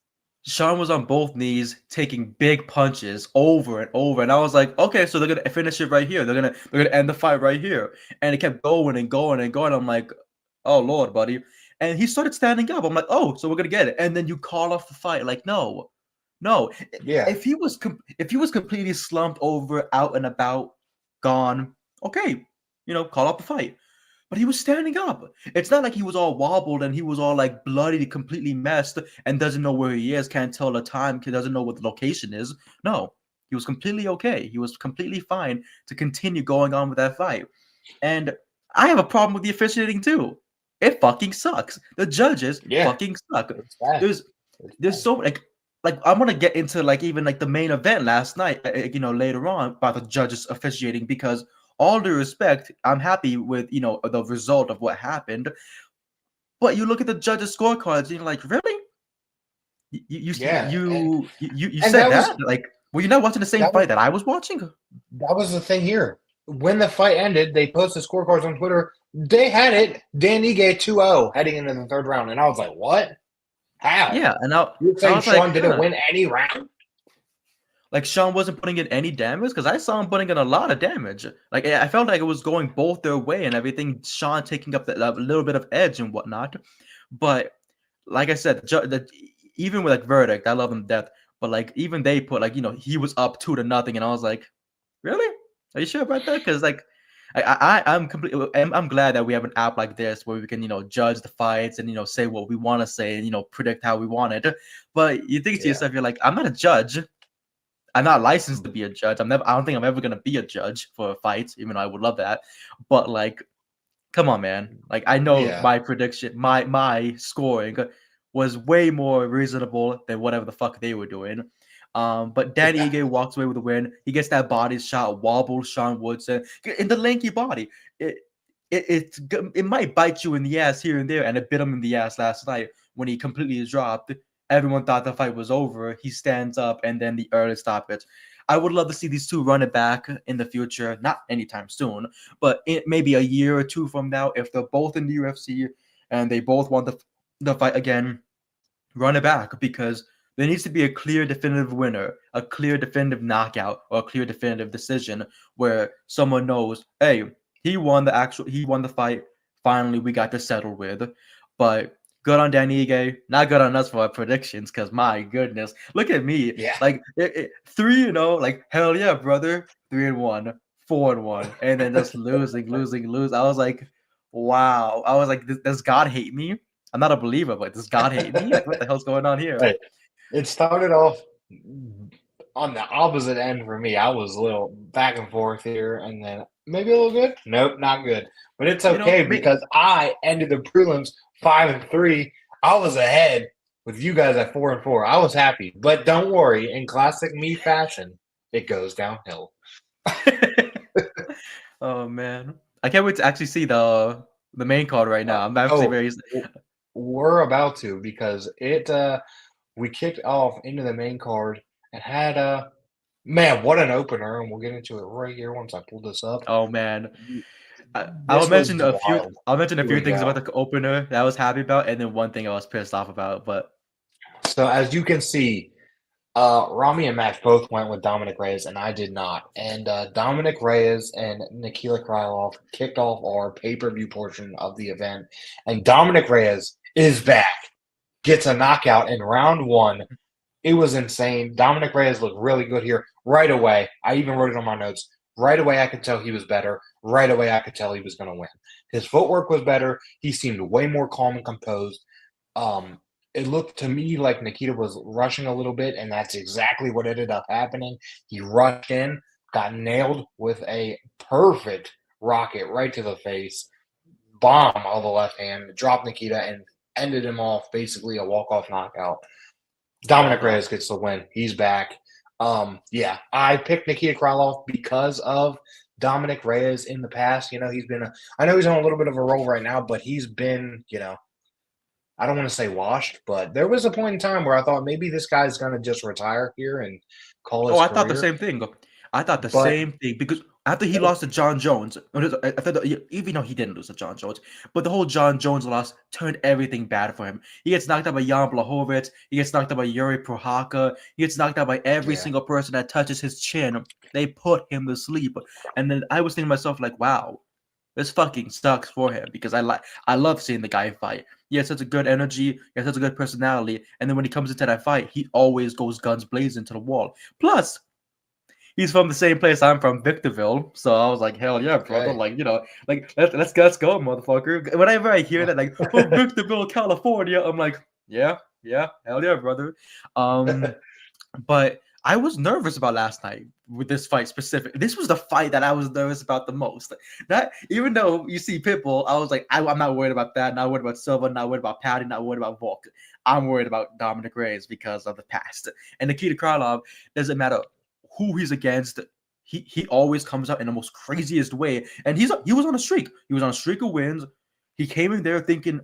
Sean was on both knees taking big punches over and over, and I was like, okay, so they're gonna finish it right here. They're gonna end the fight right here, and it kept going and going and going. I'm like, oh Lord, buddy, and he started standing up. I'm like, oh, so we're gonna get it, and then you call off the fight. Like, no, no.
Yeah.
If he was completely slumped over, out and about, gone, okay, call off the fight. But he was standing up. It's not like he was all wobbled and he was all like bloody, completely messed, and doesn't know where he is, can't tell the time, doesn't know what the location is. No, he was completely okay. He was completely fine to continue going on with that fight. And I have a problem with the officiating too. It fucking sucks. The judges
Yeah.
fucking suck.
It's bad.
There's there's so like I'm gonna get into like even like the main event last night, later on about the judges officiating because all due respect, I'm happy with the result of what happened. But you look at the judges' scorecards, and you're like, really? You
Yeah.
you
And
said that? Like, were you not watching the same
that was
fight that I was watching?
that was the thing here. When the fight ended, they posted scorecards on Twitter. They had it Dan Ige 2-0 heading into the third round. And I was like, what? How?
Yeah, and I,
You're
I
saying
was like,
Sean didn't win any round?
like Sean wasn't putting in any damage because I saw him putting in a lot of damage. Like I felt like it was going both their way and everything. Sean taking up that little bit of edge and whatnot. But like I said, even with like verdict, I love him to death. But like even they put like he was up 2-0, and I was like, really? Are you sure about that? Because like I'm glad that we have an app like this where we can judge the fights and say what we want to say and predict how we want it. But you think to
Yeah.
yourself, you're like, I'm not a judge. I'm not licensed to be a judge. I don't think I'm ever gonna be a judge for a fight, even though I would love that. But like, come on, man. Like I know
Yeah.
my prediction, my scoring was way more reasonable than whatever the fuck they were doing. But Dan Ige walks away with a win. He gets that body shot, wobbles Sean Woodson in the lanky body. It might bite you in the ass here and there, and it bit him in the ass last night when he completely dropped. Everyone thought the fight was over. He stands up, and then the early stoppage. I would love to see these two run it back in the future, not anytime soon, but maybe a year or two from now, if they're both in the UFC and they both want the fight again, run it back because there needs to be a clear, definitive winner, a clear, definitive knockout, or a clear, definitive decision where someone knows, hey, he won the fight. Finally, we got this settled with. But good on Dan Ige, not good on us for our predictions, because my goodness, look at me.
Yeah.
Like 3-0, like hell yeah, brother. 3-1, 4-1, and then just losing. I was like, wow. I was like, does God hate me? I'm not a believer, but does God hate me? Like, what the hell's going on here?
Hey, it started off on the opposite end for me. I was a little back and forth here, and then maybe a little good. Nope, not good. But it's okay because I ended the prelims 5-3. I was ahead with you guys at 4-4. I was happy, but don't worry. In classic me fashion, it goes downhill.
Oh man, I can't wait to actually see the main card right now. I'm actually very.
We're about to because we kicked off into the main card and had man, what an opener, and we'll get into it right here once I pull this up.
Oh man, I'll
This was
mention a few.
wild.
I'll mention a
Here
few
we
things about
go.
the opener that I was happy about, and then one thing I was pissed off about. But
So as you can see, Rami and Max both went with Dominic Reyes, and I did not. And Dominic Reyes and Nikita Krylov kicked off our pay-per-view portion of the event, and Dominic Reyes is back, gets a knockout in round one. It was insane. Dominic Reyes looked really good here right away. I even wrote it on my notes. Right away, I could tell he was better. Right away, I could tell he was going to win. His footwork was better. He seemed way more calm and composed. It looked to me like Nikita was rushing a little bit, and that's exactly what ended up happening. He rushed in, got nailed with a perfect rocket right to the face, bomb of the left hand, dropped Nikita, and ended him off basically a walk-off knockout. Dominic Reyes gets the win. He's back. Yeah, I picked Nikita Krylov because of Dominic Reyes in the past. He's been I know he's on a little bit of a roll right now, but he's been, I don't want to say washed, but there was a point in time where I thought maybe this guy's going to just retire here and call
Oh,
his
I thought the
career.
same thing. I thought the
But
same thing because after he lost to John Jones, I thought even though he didn't lose to John Jones, but the whole John Jones loss turned everything bad for him. He gets knocked out by Jan Blachowicz. He gets knocked out by Yuri Prohaska. He gets knocked out by every
yeah,
single person that touches his chin. They put him to sleep. And then I was thinking to myself, like, wow, this fucking sucks for him because I love seeing the guy fight. He has such a good energy, he has such a good personality, and then when he comes into that fight, he always goes guns blazing to the wall. Plus, he's from the same place I'm from, Victorville. So I was like, hell yeah, brother.
okay.
Like, like let's go, motherfucker. Whenever I hear that, like, oh, Victorville, California, I'm like, yeah, hell yeah, brother. Um, but I was nervous about last night with this fight specific. This was the fight that I was nervous about the most. That even though you see Pitbull, I was like, I'm not worried about that. Not worried about Silva. Not worried about Patty. Not worried about Volk. I'm worried about Dominic Reyes because of the past. And Nikita Krylov, doesn't matter who he's against. He always comes out in the most craziest way. And he was on a streak. He was on a streak of wins. He came in there thinking,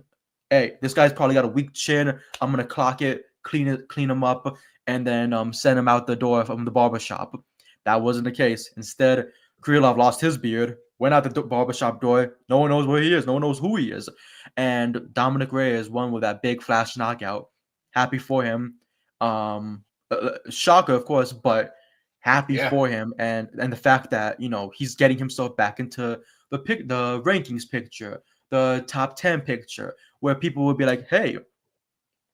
hey, this guy's probably got a weak chin. I'm gonna clock it, clean him up, and then send him out the door from the barbershop. That wasn't the case. Instead, Krylov lost his beard, went out the barbershop door. No one knows where he is. No one knows who he is. And Dominic Reyes won with that big flash knockout. Happy for him. Shocker, of course, but happy
Yeah,
for him. And the fact that, he's getting himself back into the rankings picture, the top 10 picture, where people will be like, hey,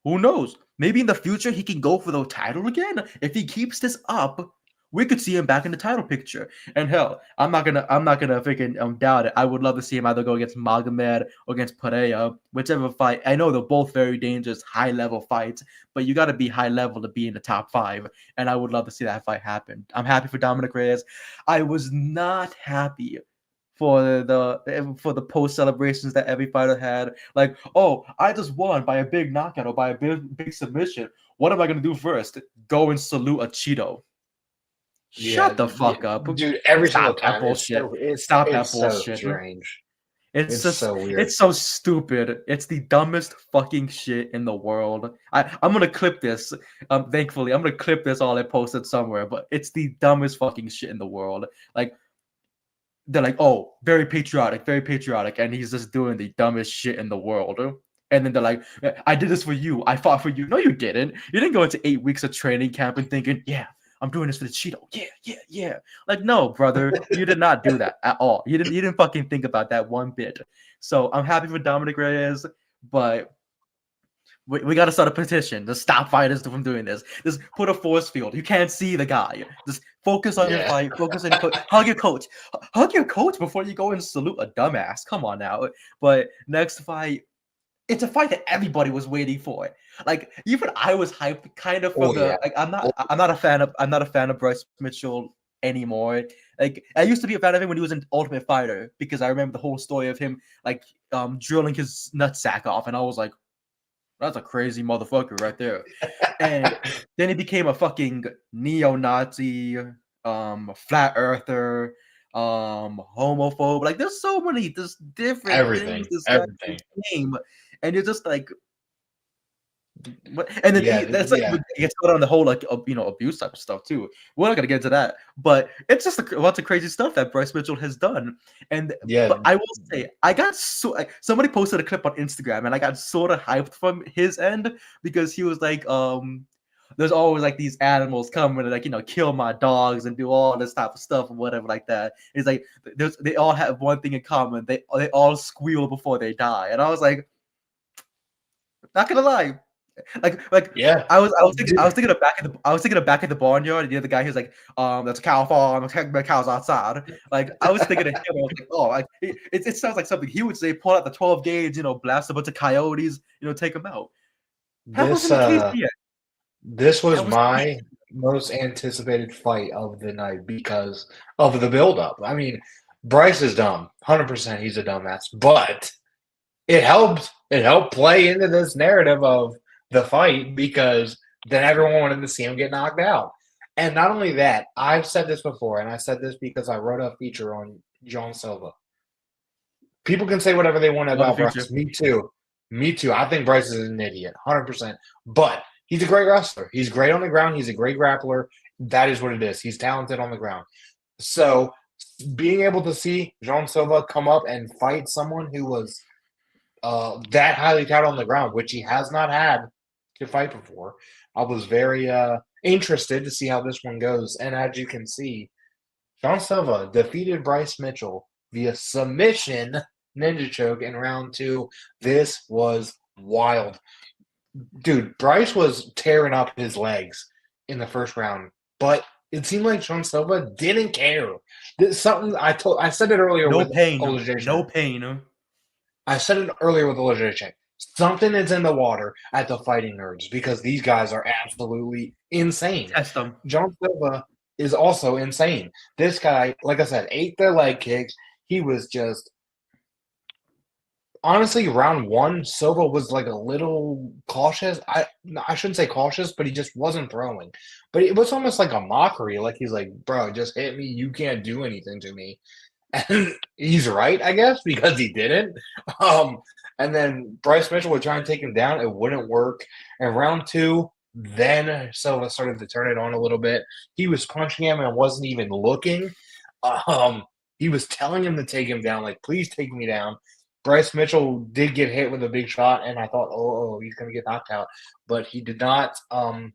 who knows? Maybe in the future he can go for the title again. If he keeps this up, we could see him back in the title picture. And hell, I'm not gonna freaking doubt it. I would love to see him either go against Magomed or against Pereira, whichever fight. I know they're both very dangerous, high level fights, but you got to be high level to be in the top 5. And I would love to see that fight happen. I'm happy for Dominic Reyes. I was not happy for the post celebrations that every fighter had. Like, oh, I just won by a big knockout or by a big submission. What am I gonna do first? Go and salute a Cheeto.
yeah,
Shut the fuck up.
dude. Every single
Stop that
time, it's
bullshit.
so it's
Stop that
it's so
bullshit.
strange.
It's
It's
just
so weird.
it's so stupid. It's the dumbest fucking shit in the world. I'm gonna clip this. Thankfully, I'm gonna clip this all and post it somewhere. But it's the dumbest fucking shit in the world. Like, they're like, oh, very patriotic, and he's just doing the dumbest shit in the world. And then they're like, I did this for you. I fought for you. No, you didn't. You didn't go into 8 weeks of training camp and thinking, yeah, I'm doing this for the Cheeto. Yeah. Like, no, brother, you did not do that at all. You didn't fucking think about that one bit. So I'm happy for Dominic Reyes, but we got to start a petition to stop fighters from doing this. Just put a force field. You can't see the guy. Just focus on your
Yeah,
fight. Focus on your coach. Hug your coach. Hug your coach before you go and salute a dumbass. Come on now. But next fight, it's a fight that everybody was waiting for. Like, even I was hyped kind of
oh
from
yeah,
the like. I'm not a fan of Bryce Mitchell anymore. Like, I used to be a fan of him when he was an Ultimate Fighter because I remember the whole story of him like drilling his nutsack off, and I was like, that's a crazy motherfucker right there. And then he became a fucking neo-Nazi, flat earther, homophobe. Like, there's so many just different things this guy
everything.
became, and you're just like, what? And then
Yeah,
that's like
yeah,
it gets put on the whole like abuse type of stuff too. We're not gonna get into that, but it's just a bunch of crazy stuff that Bryce Mitchell has done. And
yeah.
but I will say, I got somebody posted a clip on Instagram, and I got sort of hyped from his end because he was like, there's always like these animals coming to like kill my dogs and do all this type of stuff or whatever like that. He's like, they all have one thing in common. They all squeal before they die, and I was like, not gonna lie. Like
Yeah,
I was thinking of back at the barnyard, and the other guy who's like, that's a cow farm, the cow's outside. Like, I was thinking of him, I was like, oh, like it sounds like something he would say, pull out the 12 gauge, blast a bunch of coyotes, take them out. That
this
wasn't the case yet.
this was
That was
my most anticipated fight of the night because of the buildup. I mean, Bryce is dumb, 100%. He's a dumbass, but it helped play into this narrative of the fight because then everyone wanted to see him get knocked out. And not only that, I've said this before, and I said this because I wrote a feature on John Silva. People can say whatever they want
love a
about
feature.
Bryce. Me too. Me too. I think Bryce is an idiot, 100%. But he's a great wrestler. He's great on the ground. He's a great grappler. That is what it is. He's talented on the ground. So being able to see Jean Silva come up and fight someone who was that highly touted on the ground, which he has not had to fight before, I was very interested to see how this one goes. And as you can see, Jean Silva defeated Bryce Mitchell via submission ninja choke in round 2. This was wild. Dude, Bryce was tearing up his legs in the first round, but it seemed like Sean Silva didn't care. This something I said it earlier
No
with
pain, no
Olajay.
pain.
I said it earlier with Olajay. Something is in the water at the Fighting Nerds because these guys are absolutely insane.
Test them.
John Silva is also insane. This guy, like I said, ate their leg kicks. He was just honestly, round 1, Silva was like a little cautious. I shouldn't say cautious, but he just wasn't throwing. But it was almost like a mockery. Like he's like, bro, just hit me. You can't do anything to me. And he's right, I guess, because he didn't. And then Bryce Mitchell would try and take him down. It wouldn't work. And round 2, then Silva started to turn it on a little bit. He was punching him and wasn't even looking. He was telling him to take him down, like, please take me down. Bryce Mitchell did get hit with a big shot, and I thought, he's going to get knocked out. But he did not.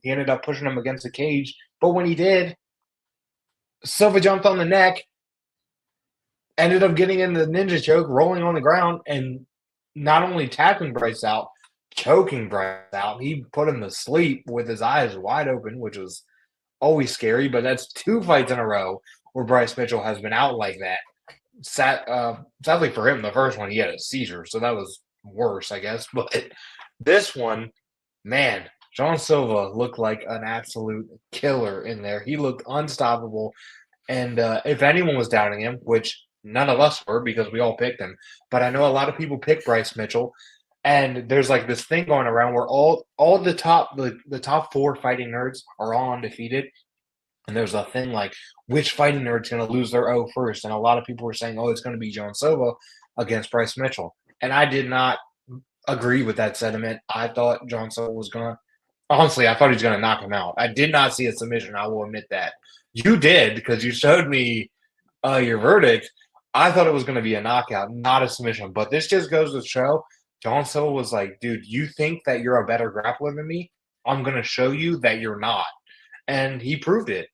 He ended up pushing him against the cage. But when he did, Silva jumped on the neck, ended up getting in the ninja choke, rolling on the ground, and not only tapping Bryce out, choking Bryce out. He put him to sleep with his eyes wide open, which was always scary. But that's 2 fights in a row where Bryce Mitchell has been out like that. Sadly for him, the first one he had a seizure, so that was worse, I guess. But this one, man, John Silva looked like an absolute killer in there. He looked unstoppable, and if anyone was doubting him, which none of us were because we all picked him, but I know a lot of people picked Bryce Mitchell, and there's like this thing going around where all the top 4 fighting nerds are all undefeated. And there's a thing like, which fighting nerd's going to lose their O first? And a lot of people were saying, it's going to be John Silva against Bryce Mitchell. And I did not agree with that sentiment. I thought John Silva was going to – honestly, I thought he was going to knock him out. I did not see a submission. I will admit that. You did because you showed me your verdict. I thought it was going to be a knockout, not a submission. But this just goes to show John Silva was like, dude, you think that you're a better grappler than me? I'm going to show you that you're not. And he proved it.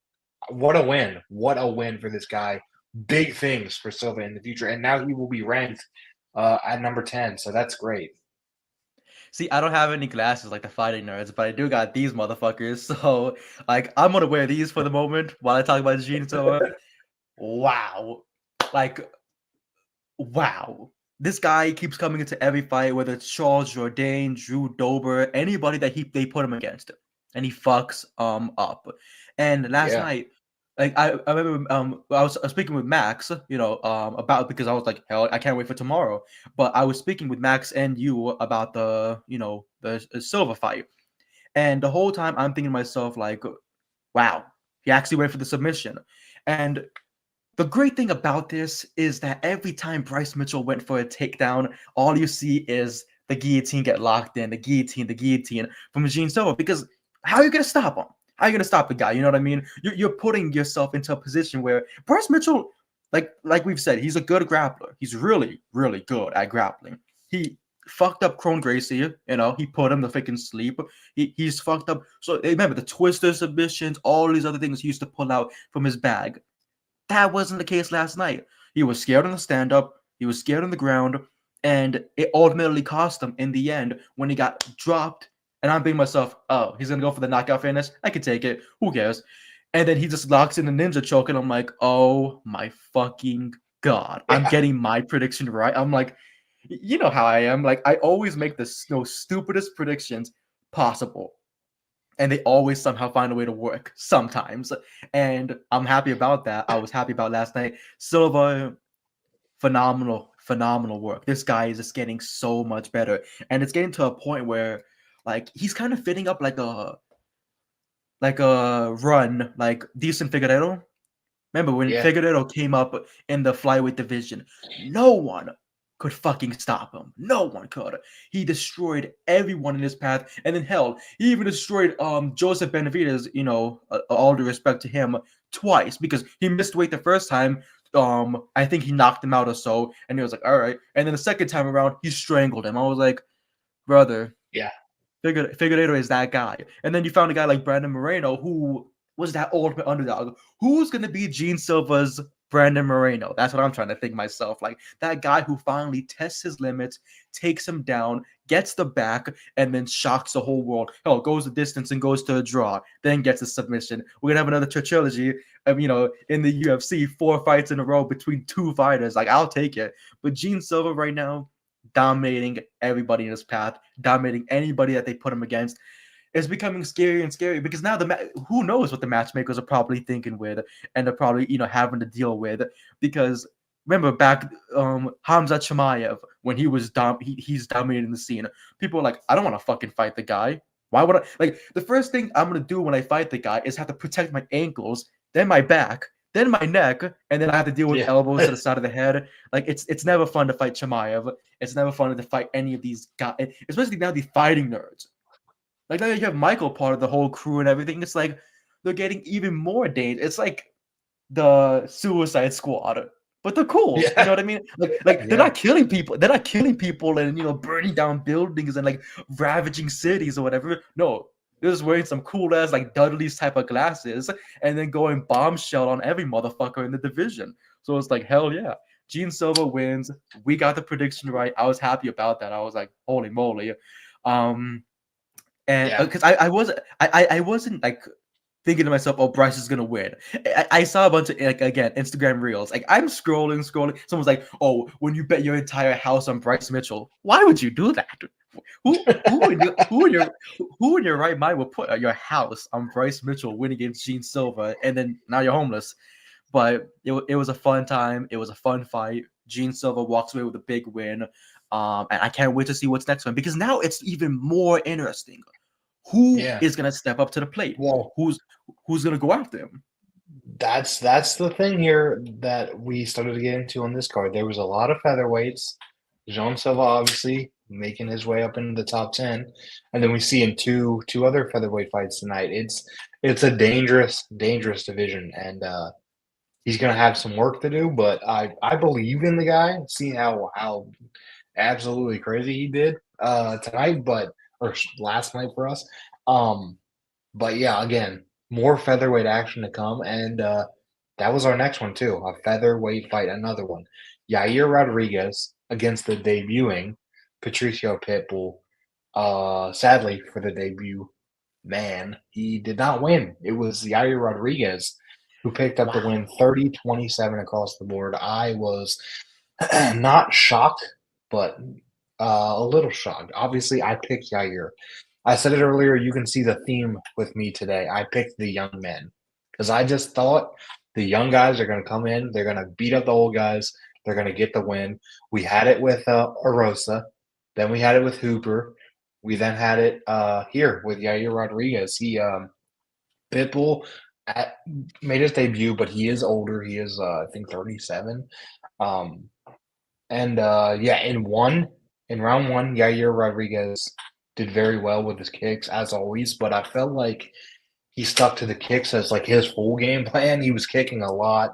What a win. What a win for this guy. Big things for Silva in the future. And now he will be ranked at number 10. So that's great.
See, I don't have any glasses like the fighting nerds, but I do got these motherfuckers. So, like, I'm gonna wear these for the moment while I talk about Gene Silva. Wow. Like, wow. This guy keeps coming into every fight, whether it's Charles Jourdain, Drew Dober, anybody that they put him against, and he fucks up. And last night, like I remember I was speaking with Max, about because I was like, hell, I can't wait for tomorrow. But I was speaking with Max and you about the Silva fight, and the whole time I'm thinking to myself like, wow, he actually went for the submission. And the great thing about this is that every time Bryce Mitchell went for a takedown, all you see is the guillotine get locked in, the guillotine from Gene Silva. Because how are you going to stop him? How are you going to stop the guy? You know what I mean? You're putting yourself into a position where Bryce Mitchell, like we've said, he's a good grappler. He's really, really good at grappling. He fucked up Cron Gracie, he put him to freaking sleep. He's fucked up. So remember the twister submissions, all these other things he used to pull out from his bag. That wasn't the case last night. He was scared on the stand-up. He was scared on the ground. And it ultimately cost him in the end when he got dropped. And I'm thinking to myself, oh, he's going to go for the knockout finish? I could take it. Who cares? And then he just locks in the ninja choke. And I'm like, oh, my fucking God. I'm getting my prediction right. I'm like, you know how I am. Like, I always make the stupidest predictions possible. And they always somehow find a way to work sometimes. And I'm happy about that. I was happy about last night. Silva, phenomenal work. This guy is just getting so much better. And it's getting to a point where, like, he's kind of fitting up like a run, like decent Figueiredo. Remember when Figueiredo came up in the flyweight division? No one could fucking stop him. No one could. He destroyed everyone in his path, and then hell, he even destroyed Joseph Benavidez. All due respect to him, twice because he missed weight the first time. I think he knocked him out or so, and he was like, all right. And then the second time around, he strangled him. I was like, brother,
Yeah.
Figueiredo is that guy. And then you found a guy like Brandon Moreno, who was that ultimate underdog. Who's going to be Gene Silva's Brandon Moreno? That's what I'm trying to think myself. Like that guy who finally tests his limits, takes him down, gets the back, and then shocks the whole world. Hell, goes the distance and goes to a draw, then gets a submission. We're going to have another trilogy of, in the UFC, 4 fights in a row between 2 fighters. Like, I'll take it. But Gene Silva right now, dominating everybody in his path, dominating anybody that they put him against. It's becoming scary and scary because now who knows what the matchmakers are probably thinking with, and they're probably having to deal with, because remember back Hamza Chimaev when he was he's dominating the scene. People are like, I don't want to fucking fight the guy. Why would I? Like the first thing I'm gonna do when I fight the guy is have to protect my ankles, then my back, then my neck, and then I have to deal with
Yeah.
elbows to the side of the head. Like it's never fun to fight Chimaev. It's never fun to fight any of these guys, especially now the fighting nerds. Like now you have Michael part of the whole crew and everything. It's like they're getting even more dangerous. It's like the Suicide Squad, but they're cool. You know
Yeah.
what I mean? Like they're
Yeah.
not killing people. They're not killing people and burning down buildings and like ravaging cities or whatever. No, they're just wearing some cool ass like Dudley's type of glasses and then going bombshell on every motherfucker in the division. So it's like hell yeah. Gene Silva wins. We got the prediction right. I was happy about that. I was like, holy moly. And
Yeah.
because I wasn't like thinking to myself, oh, Bryce is gonna win. I saw a bunch of like again Instagram reels. Like I'm scrolling. Someone's like, oh, when you bet your entire house on Bryce Mitchell, why would you do that? Who in your right mind would put your house on Bryce Mitchell winning against Gene Silva, and then now you're homeless? But it was a fun time. It was a fun fight. Gene Silva walks away with a big win. And I can't wait to see what's next one because now it's even more interesting. Who
Yeah.
is gonna step up to the plate?
Well,
Who's gonna go after him?
that's the thing here that we started to get into on this card. There was a lot of featherweights. Jean Silva obviously making his way up into the top 10. And then we see in two other featherweight fights tonight. It's a dangerous, dangerous division. And he's gonna have some work to do, but I believe in the guy, seeing how absolutely crazy he did tonight, or last night for us. Um, but yeah, again, more featherweight action to come, and that was our next one too, a featherweight fight, another one. Yair Rodriguez against the debuting Patricio Pitbull. Sadly for the debut man, he did not win. It was Yair Rodriguez who picked up the
Wow.
win 30-27 across the board. I was not shocked, but a little shocked. Obviously, I picked Yair. I said it earlier, you can see the theme with me today. I picked the young men because I just thought the young guys are going to come in, they're going to beat up the old guys, they're going to get the win. We had it with Arosa, then we had it with Hooper, we then had it here with Yair Rodriguez. Pitbull at, made his debut, but he is older. He is, I think, 37. Um, and yeah, in round one, Yair Rodriguez did very well with his kicks as always, but I felt like he stuck to the kicks as like his full game plan. He was kicking a lot,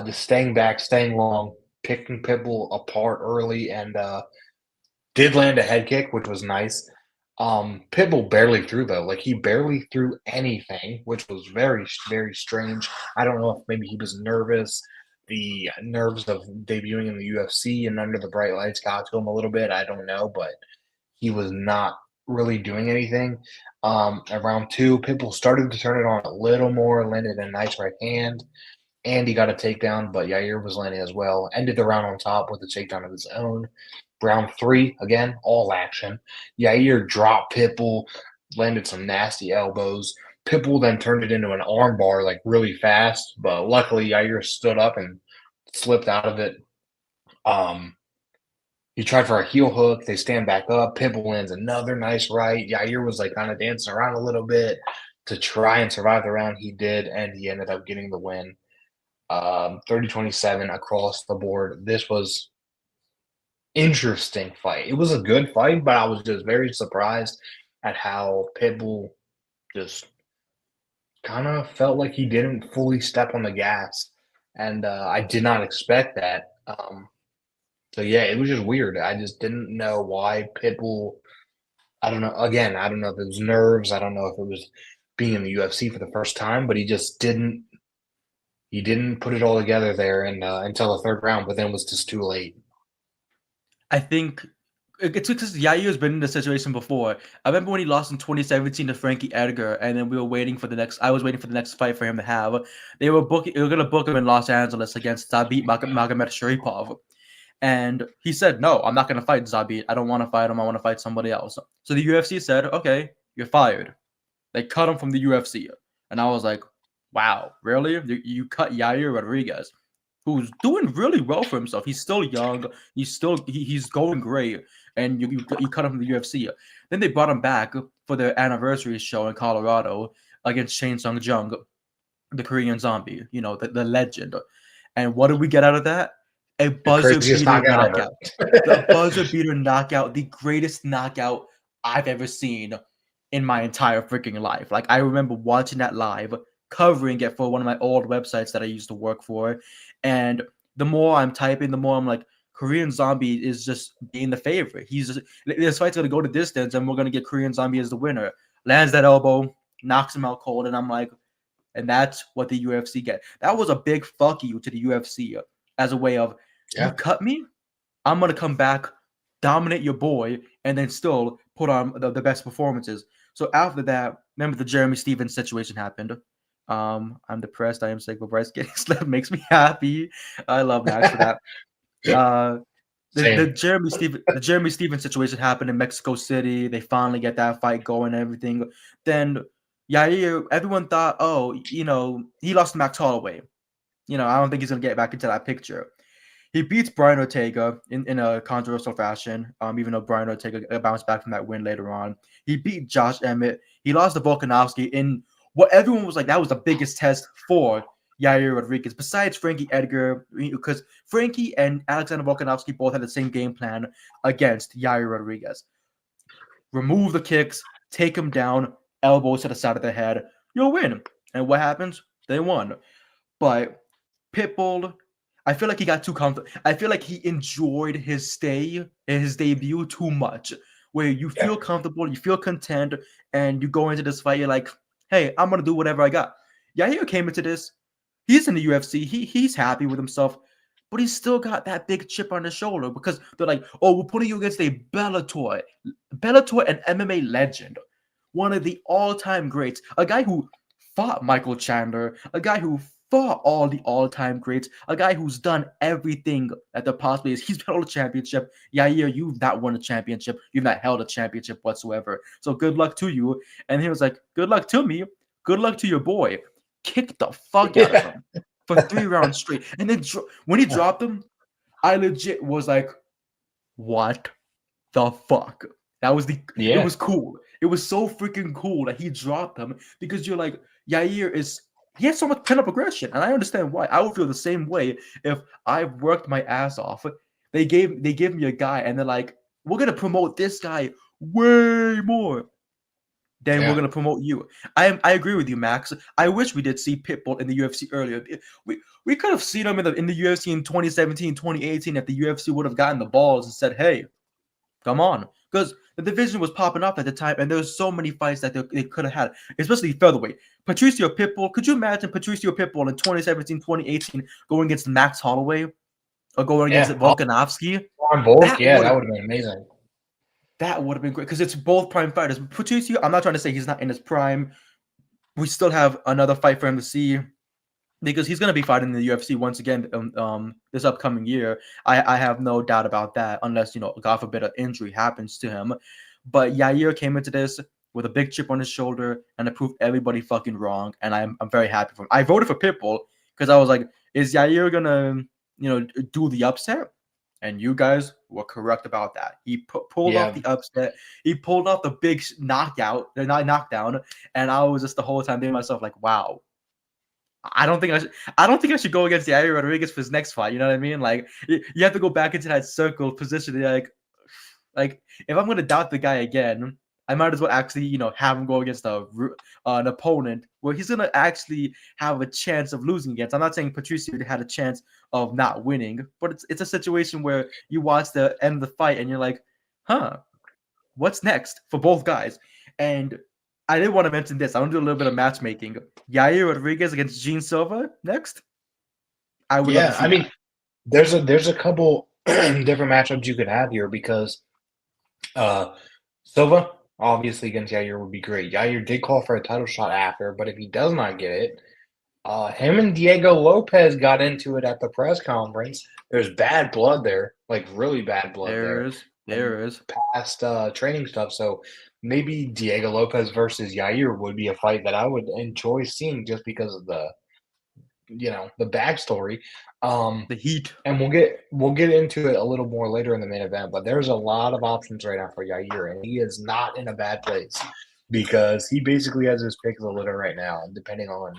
just staying back, staying long, picking Pitbull apart early, and did land a head kick, which was nice. Pitbull barely threw though, like he barely threw anything, which was very, very strange. I don't know if maybe he was nervous. The nerves of debuting in the UFC and under the bright lights got to him a little bit. I don't know, but he was not really doing anything. At round two, Pitbull started to turn it on a little more, landed a nice right hand, and he got a takedown, but Yair was landing as well. Ended the round on top with a takedown of his own. Round three, again, all action. Yair dropped Pitbull, landed some nasty elbows. Pitbull then turned it into an armbar like really fast, but luckily Yair stood up and slipped out of it. Um, he tried for a heel hook. They stand back up. Pitbull lands another nice right. Yair was like kind of dancing around a little bit to try and survive the round. He did, and he ended up getting the win. 30-27 across the board. This was interesting fight. It was a good fight, but I was just very surprised at how Pitbull just kind of felt like he didn't fully step on the gas, and I did not expect that. So yeah, it was just weird. I just didn't know why Pitbull. I don't know. Again, I don't know if it was nerves. I don't know if it was being in the UFC for the first time, but he just didn't. He didn't put it all together there, and until the third round, but then it was just too late.
I think it's because Yair's been in this situation before. I remember when he lost in 2017 to Frankie Edgar, and then we were waiting for the next. I was waiting for the next fight for him to have. They were going to book him in Los Angeles against Zabit Magomed Sharipov, and he said, "No, I'm not going to fight Zabit. I don't want to fight him. I want to fight somebody else." So the UFC said, "Okay, you're fired." They cut him from the UFC, and I was like, "Wow, really? You cut Yair Rodriguez, who's doing really well for himself. He's still young. He's going great, and you cut him from the UFC." Then they brought him back for their anniversary show in Colorado against Shane Sung Jung, the Korean Zombie, the legend. And what did we get out of that? A
The
buzzer
craziest
beater
knockout ever.
knockout. The buzzer beater knockout, the greatest knockout I've ever seen in my entire freaking life. Like, I remember watching that live, covering it for one of my old websites that I used to work for. And the more I'm typing, the more I'm like, Korean Zombie is just being the favorite. This fight's gonna go to distance, and we're gonna get Korean Zombie as the winner. Lands that elbow, knocks him out cold, and I'm like, and that's what the UFC get. That was a big fuck you to the UFC as a way of, you
Yeah,
cut me, I'm gonna come back, dominate your boy, and then still put on the best performances. So after that, remember the Jeremy Stevens situation happened. I'm depressed. I am sick, but Bryce getting slept makes me happy. I love Max for that. Uh, the
same.
Jeremy Stevens situation happened in Mexico City. They finally get that fight going and everything. Then Yair, everyone thought, oh, he lost to Max Holloway. I don't think he's gonna get back into that picture. He beats Brian Ortega in a controversial fashion, even though Brian Ortega bounced back from that win later on. He beat Josh Emmett. He lost to Volkanovski in what everyone was like, that was the biggest test for Yair Rodriguez, besides Frankie Edgar, because Frankie and Alexander Volkanovski both had the same game plan against Yair Rodriguez. Remove the kicks, take him down, elbows to the side of the head, you'll win. And what happens? They won. But Pitbull, I feel like he got too comfortable. I feel like he enjoyed his debut too much, where you
Yeah,
feel comfortable, you feel content, and you go into this fight, you're like, hey, I'm going to do whatever I got. Yair came into this. He's in the UFC. He's happy with himself, but he's still got that big chip on his shoulder because they're like, oh, we're putting you against a Bellator and MMA legend, one of the all-time greats, a guy who fought Michael Chandler, a guy who fought all the all-time greats, a guy who's done everything that there possibly is. He's held a championship. Yair, you've not won a championship. You've not held a championship whatsoever. So good luck to you. And he was like, good luck to me. Good luck to your boy. Kicked the fuck out of
yeah.
him for 3 rounds straight. And then when he dropped him, I legit was like, what the fuck? It
Yeah.
was cool. It was so freaking cool that he dropped him because you're like, he has so much pent up aggression, and I understand why. I would feel the same way if I worked my ass off. They gave me a guy, and they're like, we're gonna promote this guy way more than we're
Yeah.
gonna promote you. I agree with you, Max. I wish we did see Pitbull in the UFC earlier. We could have seen him in the UFC in 2017, 2018 if the UFC would have gotten the balls and said, hey, come on, because the division was popping up at the time, and there was so many fights that they could have had, especially featherweight. Patricio Pitbull, could you imagine Patricio Pitbull in 2017, 2018 going against Max Holloway or going against
Yeah.
Volkanovski?
On Volk,
That
yeah,
would
that
have
would have been amazing.
been great because it's both prime fighters. Patricio, I'm not trying to say he's not in his prime. We still have another fight for him to see because he's going to be fighting in the UFC once again this upcoming year. I have no doubt about that, unless, God forbid, an injury happens to him. But Yair came into this with a big chip on his shoulder and it proved everybody fucking wrong. And I'm very happy for him. I voted for Pitbull because I was like, is Yair going to, do the upset? And you guys were correct about that. He pulled off
Yeah.
the upset. He pulled off the big knockdown. And I was just the whole time thinking to myself, like, wow, I don't think I should. I don't think I should go against Yair Rodriguez for his next fight. You know what I mean? Like you have to go back into that circle position. Like if I'm gonna doubt the guy again, I might as well actually have him go against an opponent where he's gonna actually have a chance of losing against. I'm not saying Patricio had a chance of not winning, but it's a situation where you watch the end of the fight and you're like, huh, what's next for both guys? And I did want to mention this. I want to do a little bit of matchmaking. Yair Rodriguez against Gene Silva next. I would love to
Yeah,
see
I
that.
mean, there's a couple different matchups you could have here because uh Silva obviously against Yair would be great. Yair did call for a title shot after, but if he does not get it, him and Diego Lopez got into it at the press conference. There's bad blood there, like really bad blood
There
there,
is.
from
There is.
past training stuff. So maybe Diego Lopez versus Yair would be a fight that I would enjoy seeing just because of the backstory. Um,
The heat.
and we'll get into it a little more later in the main event, but there's a lot of options right now for Yair, and he is not in a bad place because he basically has his pick of the litter right now, depending on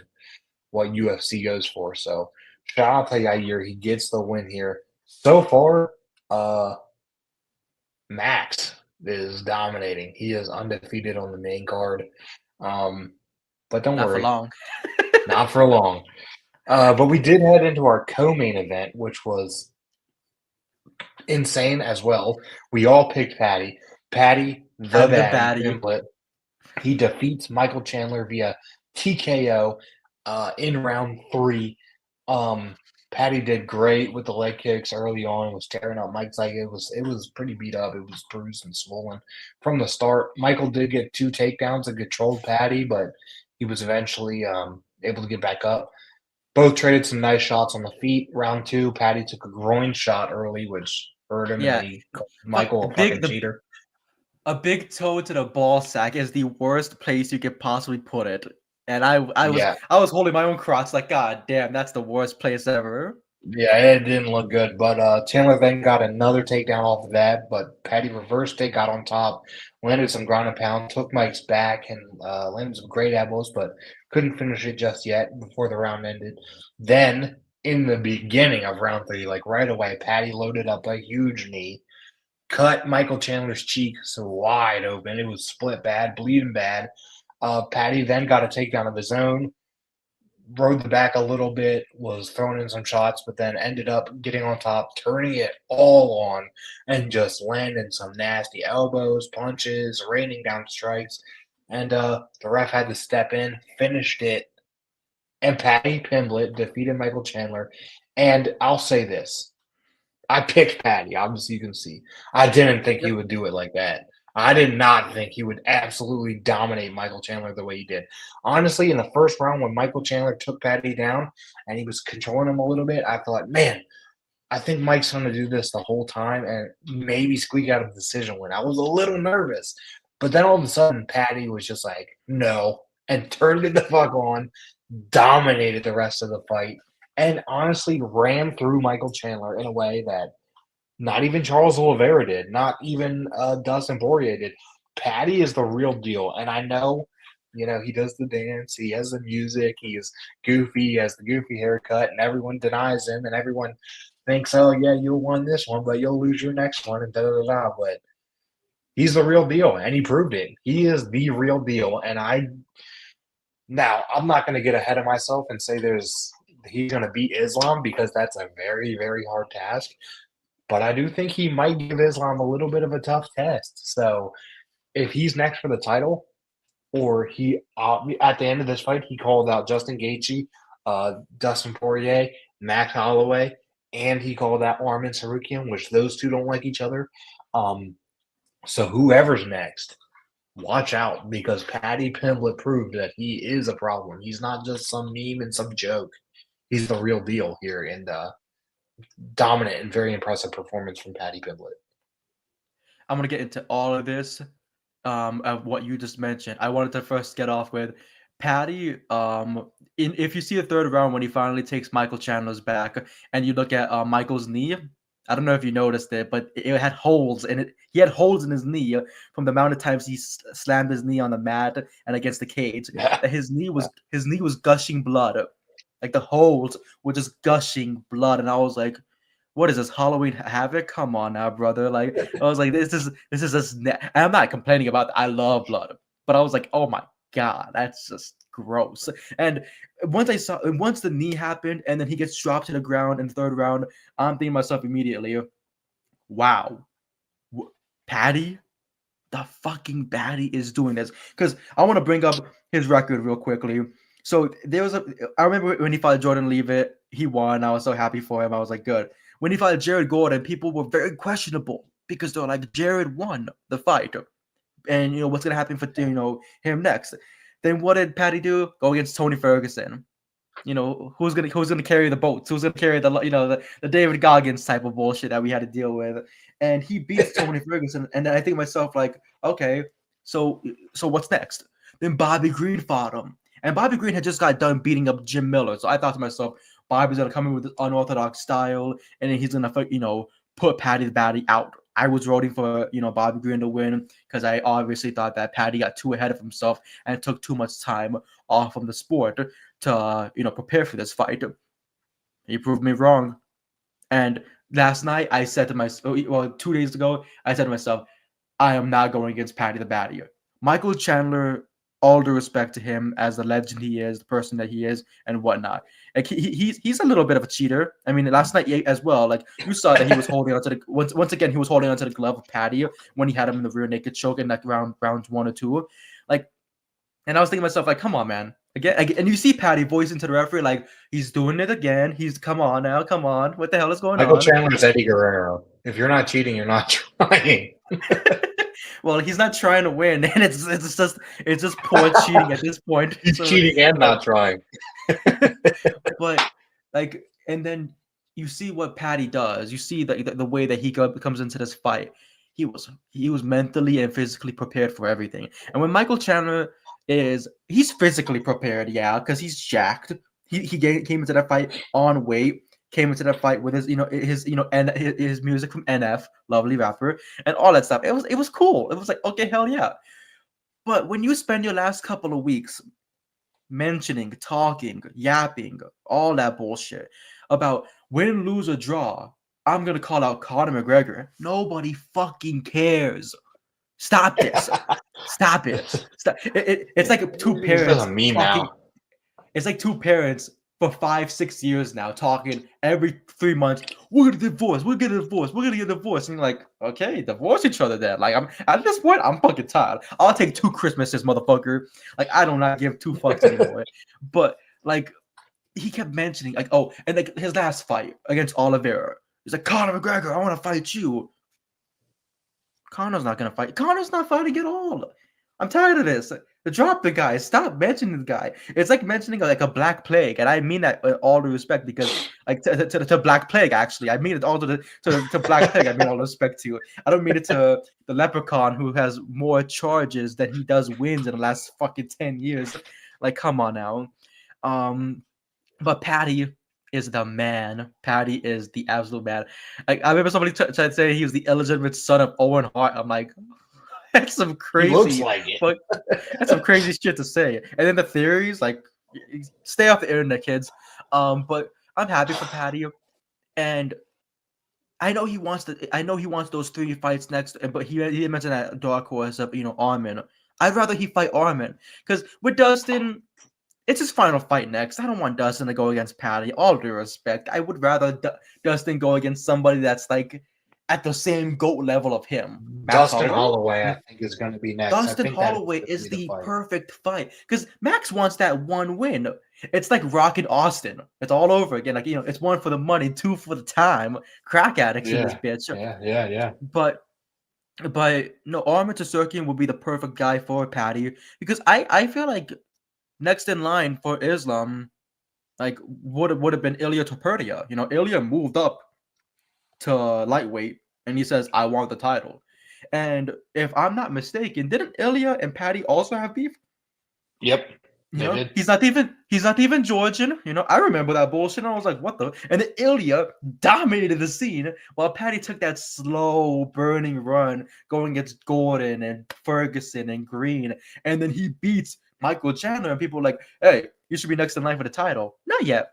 what UFC goes for. So shout out to Yair. He gets the win here. So far, uh, Max is dominating. He is undefeated on the main card. Um, but don't
Not for
worry,
long.
not for long. But we did head into our co-main event, which was insane as well. We all picked Patty. Patty the
I'm the
Batty
baddie.
Pimblett. He defeats Michael Chandler via TKO in round 3. Patty did great with the leg kicks early on. Was tearing up Mike's leg. It was pretty beat up. It was bruised and swollen from the start. Michael did get 2 takedowns and controlled Patty, but he was eventually able to get back up. Both traded some nice shots on the feet. Round 2, Patty took a groin shot early, which hurt him, and
Yeah.
he called Michael a
Big
fucking
the
cheater.
A big toe to the ball sack is the worst place you could possibly put it. And
Yeah,
I was holding my own crotch like, God damn, that's the worst place ever.
yeah, it didn't look good. But Chandler then got another takedown off of that, but Patty reversed it, got on top, landed some ground and pound, took Mike's back, and landed some great elbows, but couldn't finish it just yet before the round ended. Then, in the beginning of round 3, like right away, Patty loaded up a huge knee, cut Michael Chandler's cheek so wide open. It was split bad, bleeding bad. Patty then got a takedown of his own, rode the back a little bit, was throwing in some shots, but then ended up getting on top, turning it all on, and just landing some nasty elbows, punches, raining down strikes. And the ref had to step in, finished it, and Patty Pimblett defeated Michael Chandler. And I'll say this. I picked Patty, obviously you can see. I didn't think he
Yep.
would do it like that. I did not think he would absolutely dominate Michael Chandler the way he did. Honestly, in the first round when Michael Chandler took Patty down and he was controlling him a little bit, I thought, man, I think Mike's going to do this the whole time and maybe squeak out a decision win. I was a little nervous. But then all of a sudden, Patty was just like, no, and turned it the fuck on, dominated the rest of the fight, and honestly ran through Michael Chandler in a way that not even Charles Oliveira did, not even Dustin Poirier did. Patty is the real deal, and I know, he does the dance, he has the music, he is goofy, he has the goofy haircut, and everyone denies him, and everyone thinks, oh yeah, you'll win this one, but you'll lose your next one, and da da da da. But he's the real deal, and he proved it. He is the real deal, and I'm not going to get ahead of myself and say he's going to beat Islam because that's a very, very hard task. But I do think he might give Islam a little bit of a tough test. So if he's next for the title, or he at the end of this fight he called out Justin Gaethje, Dustin Poirier, Max Holloway, and he called out Armin Sarukian, which those two don't like each other. So whoever's next, watch out because Patty Pimblett proved that he is a problem. He's not just some meme and some joke. He's the real deal here, and dominant and very impressive performance from Patty Pimblett.
I'm gonna get into all of this, of what you just mentioned. I wanted to first get off with Patty. If you see the third round when he finally takes Michael Chandler's back, and you look at Michael's knee, I don't know if you noticed it, but it had holes in it. He had holes in his knee from the amount of times he slammed his knee on the mat and against the cage.
Yeah.
His knee was gushing blood. Like the holes were just gushing blood, and I was like, "What is this, Halloween Havoc? Come on now, brother!" Like I was like, "This is just." And I'm not complaining about that. I love blood, but I was like, "Oh my god, that's just gross." And once the knee happened, and then he gets dropped to the ground in the third round, I'm thinking to myself immediately, "Wow, Patty." The fucking baddie is doing this, because I want to bring up his record real quickly. So I remember when he fought Jordan Leavitt, he won. I was so happy for him. I was like, good. When he fought Jared Gordon, people were very questionable because they're like, Jared won the fight, and what's gonna happen for him next. Then what did Patty do? Go against Tony Ferguson. Who's gonna carry the boats? Who's gonna carry the David Goggins type of bullshit that we had to deal with? And he beats Tony Ferguson, and then I think to myself like, okay, so what's next? Then Bobby Green fought him, and Bobby Green had just got done beating up Jim Miller. So I thought to myself, Bobby's gonna come in with this unorthodox style, and then he's gonna put Patty the Batty out. I was rooting for Bobby Green to win because I obviously thought that Patty got too ahead of himself and took too much time off from the sport to prepare for this fight. He proved me wrong. And last night I said to myself, well, 2 days ago, I said to myself, I am not going against Patty the Batty. Michael Chandler, all due respect to him as the legend he is, the person that he is, and whatnot. Like he's a little bit of a cheater. I mean, last night as well, like you saw that he was holding onto the once again he was holding onto the glove of Patty when he had him in the rear naked choke in like rounds 1 or 2. Like, and I was thinking to myself, like, come on, man. Again, and you see Patty voicing to the referee, like, he's doing it again. Come on now, come on. What the hell is going
Michael
on?
Chandler's Eddie Guerrero. If you're not cheating, you're not trying.
Well, he's not trying to win, and it's just poor cheating at this point.
He's cheating and not trying.
But like, and then you see what Patty does. You see the way that he comes into this fight. He was mentally and physically prepared for everything. And when Michael Chandler he's physically prepared, yeah, because he's jacked. He came into that fight on weight. Came into that fight with his his music from NF, lovely rapper, and all that stuff. It was cool. It was like, okay, hell yeah. But when you spend your last couple of weeks mentioning, talking, yapping, all that bullshit about win, lose, or draw, I'm gonna call out Conor McGregor. Nobody fucking cares. Stop this. Stop it. Stop. It's like two parents talking. It's like two parents for 5-6 years now talking every 3 months. We're gonna divorce. We're gonna divorce. We're gonna get divorced. And you're like, okay, divorce each other then. Like, I'm at this point, I'm fucking tired. I'll take 2 Christmases, motherfucker. Like, I do not give 2 fucks anymore. But like, he kept mentioning like, oh, and like his last fight against Oliveira, he's like, Conor McGregor, I want to fight you. Conor's not gonna fight. Conor's not fighting at all. I'm tired of this. Drop the guy. Stop mentioning the guy. It's like mentioning like a black plague, and I mean that with all due respect, because like to Black Plague, actually, I mean it all to Black Plague. I mean all respect to you. I don't mean it to the Leprechaun who has more charges than he does wins in the last fucking 10 years. Like, come on now. But Patty is the man. Patty is the absolute man. Like, I remember somebody tried to say he was the illegitimate son of Owen Hart. I'm like, that's some crazy.
He looks like it.
That's some crazy shit to say. And then the theories, like, stay off the internet, kids. But I'm happy for Patty, and I know he wants those 3 fights next. But he mentioned that dark horse of Armin. I'd rather he fight Armin, because with Dustin, it's his final fight next. I don't want Dustin to go against Patty. All due respect, I would rather Dustin go against somebody that's like at the same GOAT level of him.
Dustin Holloway, I think, is going to be next.
Dustin Holloway is the perfect fight, because Max wants that one win. It's like Rock and Austin. It's all over again. Like, it's 1 for the money, 2 for the time. Crack addicts in this bitch.
Yeah.
But no, Armin Tsarukyan would be the perfect guy for Patty, because I feel like next in line for Islam, like, would have been Ilya Topuria. Ilya moved up to lightweight, and he says, I want the title. And if I'm not mistaken, didn't Ilya and Patty also have beef?
Yep. Did.
He's not even Georgian. I remember that bullshit. And I was like, what the? And then Ilya dominated the scene while Patty took that slow burning run going against Gordon and Ferguson and Green. And then he beats Michael Chandler, and people were like, hey, you should be next in line for the title. Not yet.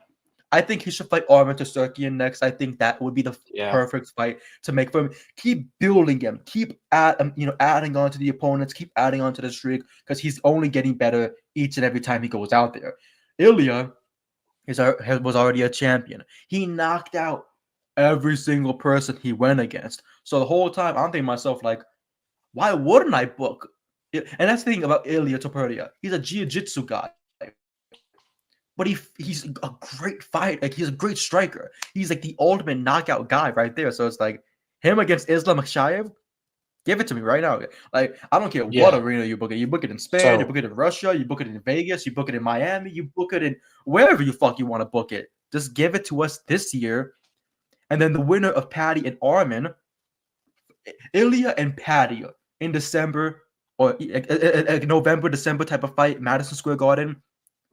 I think he should fight Arman Tsarukyan next. I think that would be the
Yeah.
perfect fight to make for him. Keep building him. Keep adding on to the opponents. Keep adding on to the streak because he's only getting better each and every time he goes out there. Ilya was already a champion. He knocked out every single person he went against. So the whole time I'm thinking to myself, like, why wouldn't I book? And that's the thing about Ilya Topuria. He's a jiu-jitsu guy. But he's a great fight. Like, he's a great striker. He's like the ultimate knockout guy right there. So it's like him against Islam Makhachev. Give it to me right now. Like, I don't care what arena you book it. You book it in Spain, you book it in Russia, you book it in Vegas, you book it in Miami, you book it in wherever you fuck you want to book it. Just give it to us this year. And then the winner of Paddy and Arman, Ilya and Paddy in December or November, December type of fight, Madison Square Garden.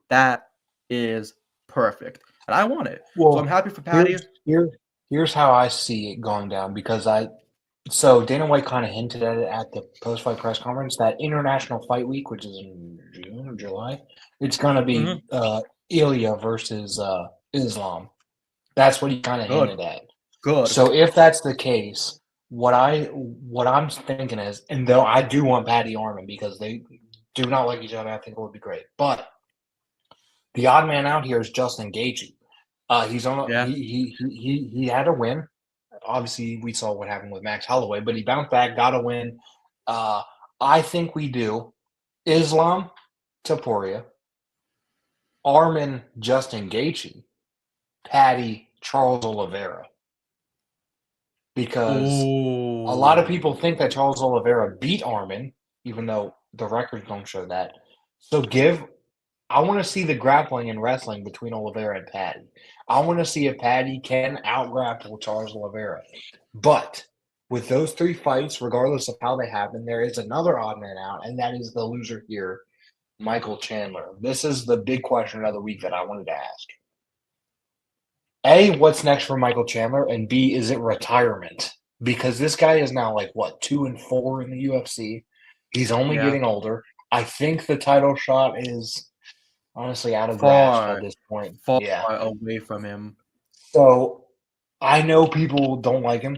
That is perfect. And I want it.
Well,
so I'm happy for Paddy.
Here's how I see it going down because so Dana White kind of hinted at it at the post-fight press conference that International Fight Week, which is in June or July, it's going to be Ilya versus Islam. That's what he kind of hinted at.
Good.
So if that's the case, what I'm thinking is, and though I do want Paddy Arman because they do not like each other, I think it would be great. But the odd man out here is Justin Gaethje. He's on. He had a win. Obviously, we saw what happened with Max Holloway, but he bounced back, got a win. I think we do. Islam Topuria, Arman Justin Gaethje, Paddy Charles Oliveira. Because a lot of people think that Charles Oliveira beat Arman, even though the records don't show that. So I want to see the grappling and wrestling between Oliveira and Paddy. I want to see if Paddy can out-grapple Charles Oliveira. But with those three fights, regardless of how they happen, there is another odd man out, and that is the loser here, Michael Chandler. This is the big question of the week that I wanted to ask. A, what's next for Michael Chandler? And B, is it retirement? Because this guy is now 2-4 in the UFC. He's only getting older. I think the title shot is honestly out of grasp at this point.
Far away from him.
So I know people don't like him.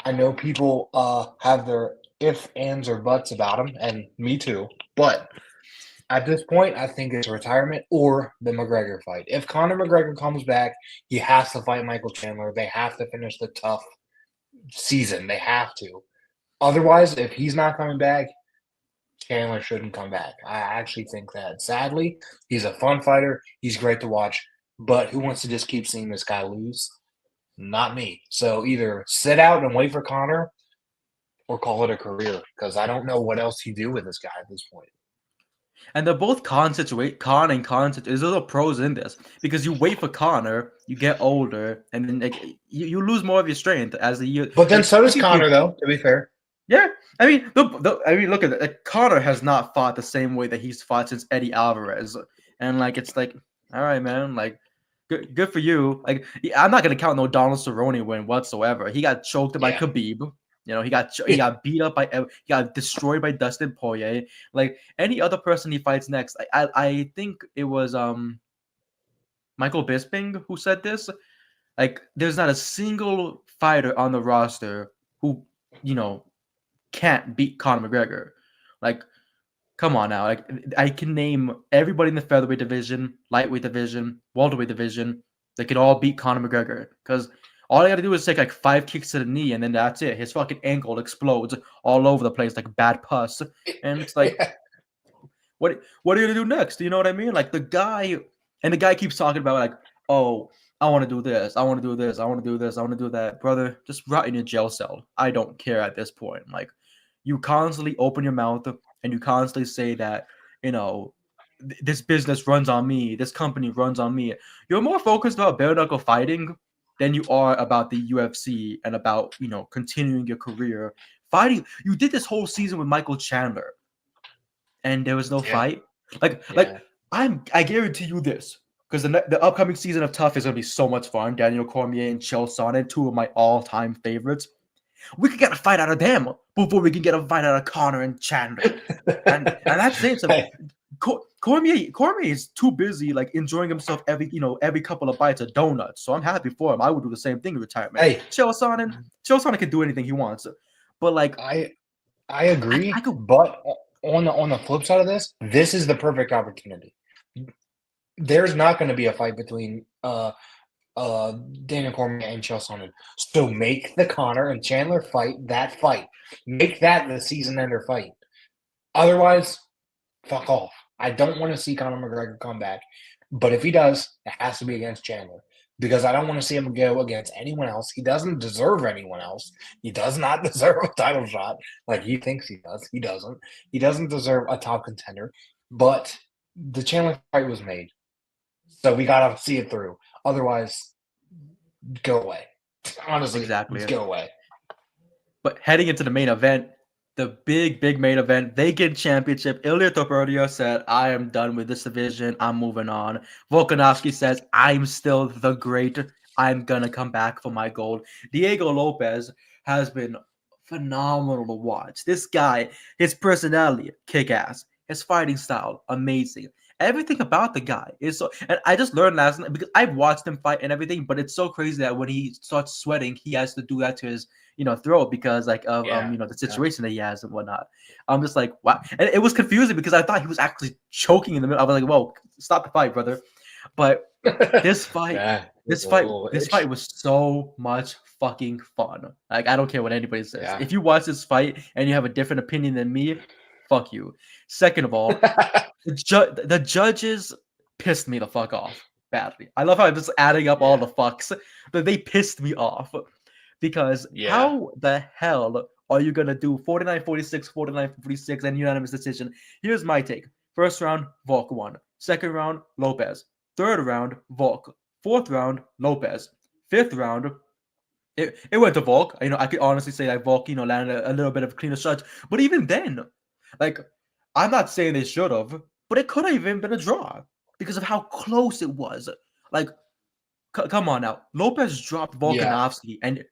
I know people have their ifs, ands, or buts about him, and me too. But at this point, I think it's retirement or the McGregor fight. If Conor McGregor comes back, he has to fight Michael Chandler. They have to finish the tough season. They have to. Otherwise, if he's not coming back, Chandler shouldn't come back. I actually think that. Sadly, he's a fun fighter. He's great to watch. But who wants to just keep seeing this guy lose? Not me. So either sit out and wait for Conor or call it a career because I don't know what else you do with this guy at this point.
And they're both Con and Con. There's other pros in this because you wait for Conor, you get older, and then you lose more of your strength as the year.
But then so does Conor, though. To be fair.
Yeah, I mean, look at it. Conor has not fought the same way that he's fought since Eddie Alvarez, and it's like, all right, man, good for you. I'm not gonna count no Donald Cerrone win whatsoever. He got choked by Khabib. He got beat up he got destroyed by Dustin Poirier. Any other person he fights next, I think it was Michael Bisping who said this. There's not a single fighter on the roster who can't beat Conor McGregor. Come on now. I can name everybody in the featherweight division, lightweight division, welterweight division. They could all beat Conor McGregor because all I got to do is take 5 kicks to the knee, and then that's it. His fucking ankle explodes all over the place like bad pus. And it's what are you gonna do next? You know what I mean? The guy keeps talking about oh, I want to do this, I want to do this, I want to do this, I want to do that. Brother, just rot in your jail cell. I don't care at this point. You constantly open your mouth and you constantly say that this business runs on me, this company runs on me. You're more focused about bare knuckle fighting than you are about the UFC and about, continuing your career fighting. You did this whole season with Michael Chandler and there was no fight. I guarantee you this, because the upcoming season of Tough is going to be so much fun. Daniel Cormier and Chael Sonnen, 2 of my all-time favorites. We could get a fight out of them before we can get a fight out of Conor and Chandler. and that's it. So, Cormier is too busy like enjoying himself every couple of bites of donuts. So I'm happy for him. I would do the same thing in retirement.
Hey,
Chael Sonnen can do anything he wants, but like
I
I
agree,
could
but on the flip side of this is the perfect opportunity. There's not going to be a fight between Daniel Cormier and Chael Sonnen. So make the Connor and Chandler fight. Make that the season ender fight. Otherwise, fuck off. I don't want to see Conor McGregor come back. But if he does, it has to be against Chandler. Because I don't want to see him go against anyone else. He doesn't deserve anyone else. He does not deserve a title shot like he thinks he does. He doesn't. He doesn't deserve a top contender. But the Chandler fight was made. So we got to see it through. Otherwise, go away. Honestly,
exactly.
go away.
But heading into the main event, the big main event, vacant championship. Ilya Topuria said, "I am done with this division. I'm moving on." Volkanovski says, "I'm still the great. I'm gonna come back for my gold." Diego Lopez has been phenomenal to watch. This guy, his personality, kick ass. His fighting style, amazing. Everything about the guy is so. And I just learned last night because I've watched him fight and everything, but it's so crazy that when he starts sweating, he has to do that to his throat because like of the situation that he has and whatnot. I'm just like, wow. And it was confusing because I thought he was actually choking in the middle. I was like, whoa, stop the fight, brother. But this fight,
Yeah,
this fight was so much fucking fun. Like I don't care what anybody says.
Yeah.
If you watch this fight and you have a different opinion than me, fuck you. Second of all, the judges pissed me the fuck off badly. I love how I'm just adding up all the fucks, but they pissed me off. Because how the hell are you going to do 49-46, 49-46, and unanimous decision? Here's my take. First round, Volk won. Second round, Lopez. Third round, Volk. Fourth round, Lopez. Fifth round, it went to Volk. I could honestly say that Volk, landed a little bit of a cleaner shot. But even then, like, I'm not saying they should have, but it could have even been a draw because of how close it was. Like, come on now. Lopez dropped Volkanovski, and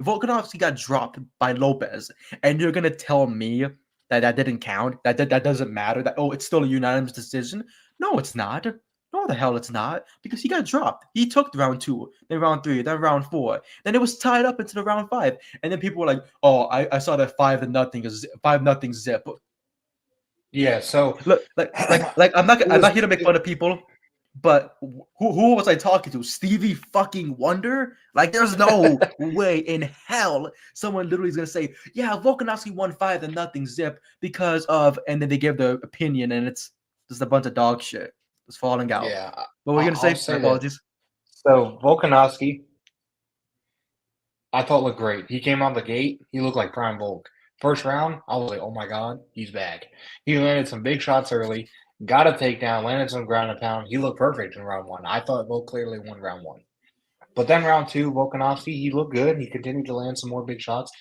Volkanovski got dropped by Lopez, and you're gonna tell me that didn't count? That doesn't matter? That it's still a unanimous decision? No, it's not. No, the hell it's not, because he got dropped. He took round 2, then round 3, then round 4, then it was tied up into the round 5, and then people were like, "Oh, I saw that 5-0 zip."
Yeah. So
Look, I'm not here to make fun of people. But who was I talking to? Stevie fucking Wonder? Like, there's no way in hell someone literally is gonna say, "Yeah, Volkanovski won 5-0 zip because of," and then they give their opinion, and it's just a bunch of dog shit. It's falling out.
yeah,
What were you gonna
I'll
say? My
say this.
apologies.
So Volkanovski, I thought looked great. He came out the gate. He looked like prime Volk. First round, I was like, oh my god, he's back. He landed some big shots early, got a takedown, landed some ground and pound. He looked perfect in round 1. I thought Volk clearly won round 1. But then round 2, Volkanovski, he looked good. He continued to land some more big shots.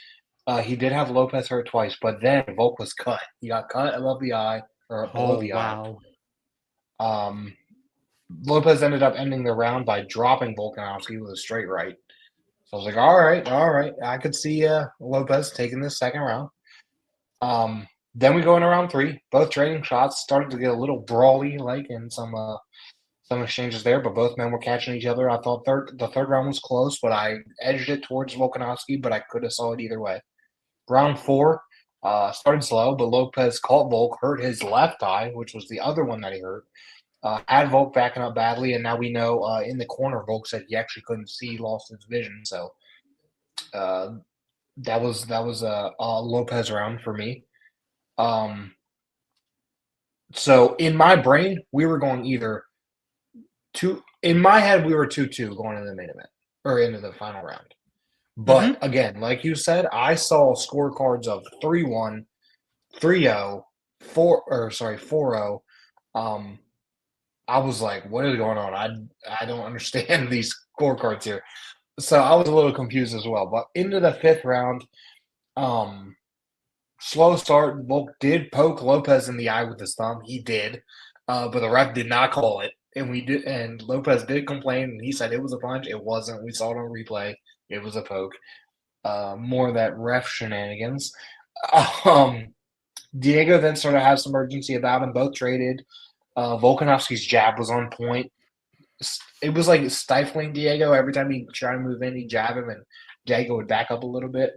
He did have Lopez hurt twice, but then Volk was cut. He got cut above the eye, or below
Oh
the
wow.
eye. Lopez ended up ending the round by dropping Volkanovski with a straight right. So I was like, all right. I could see Lopez taking this second round. Then we go into round 3, both trading shots, started to get a little brawly, like in some exchanges there, but both men were catching each other. I thought the third round was close, but I edged it towards Volkanovski, but I could have saw it either way. Round 4 started slow, but Lopez caught Volk, hurt his left eye, which was the other one that he hurt. Had Volk backing up badly, and now we know in the corner, Volk said he actually couldn't see, he lost his vision. So that was a Lopez round for me. So in my brain, we were going either two. In my head, we were 2-2 going into the main event or into the final round. But again, like you said, I saw scorecards of 3-1, 3-0, 4-0. I was like, what is going on? I don't understand these scorecards here. So I was a little confused as well. But into the 5th round, slow start. Volk did poke Lopez in the eye with his thumb. He did, but the ref did not call it. And Lopez did complain, and he said it was a punch. It wasn't. We saw it on replay. It was a poke. More of that ref shenanigans. Diego then started to have some urgency about him. Both traded. Volkanovski's jab was on point. It was like stifling Diego every time he tried to move in. He jab him, and Diego would back up a little bit.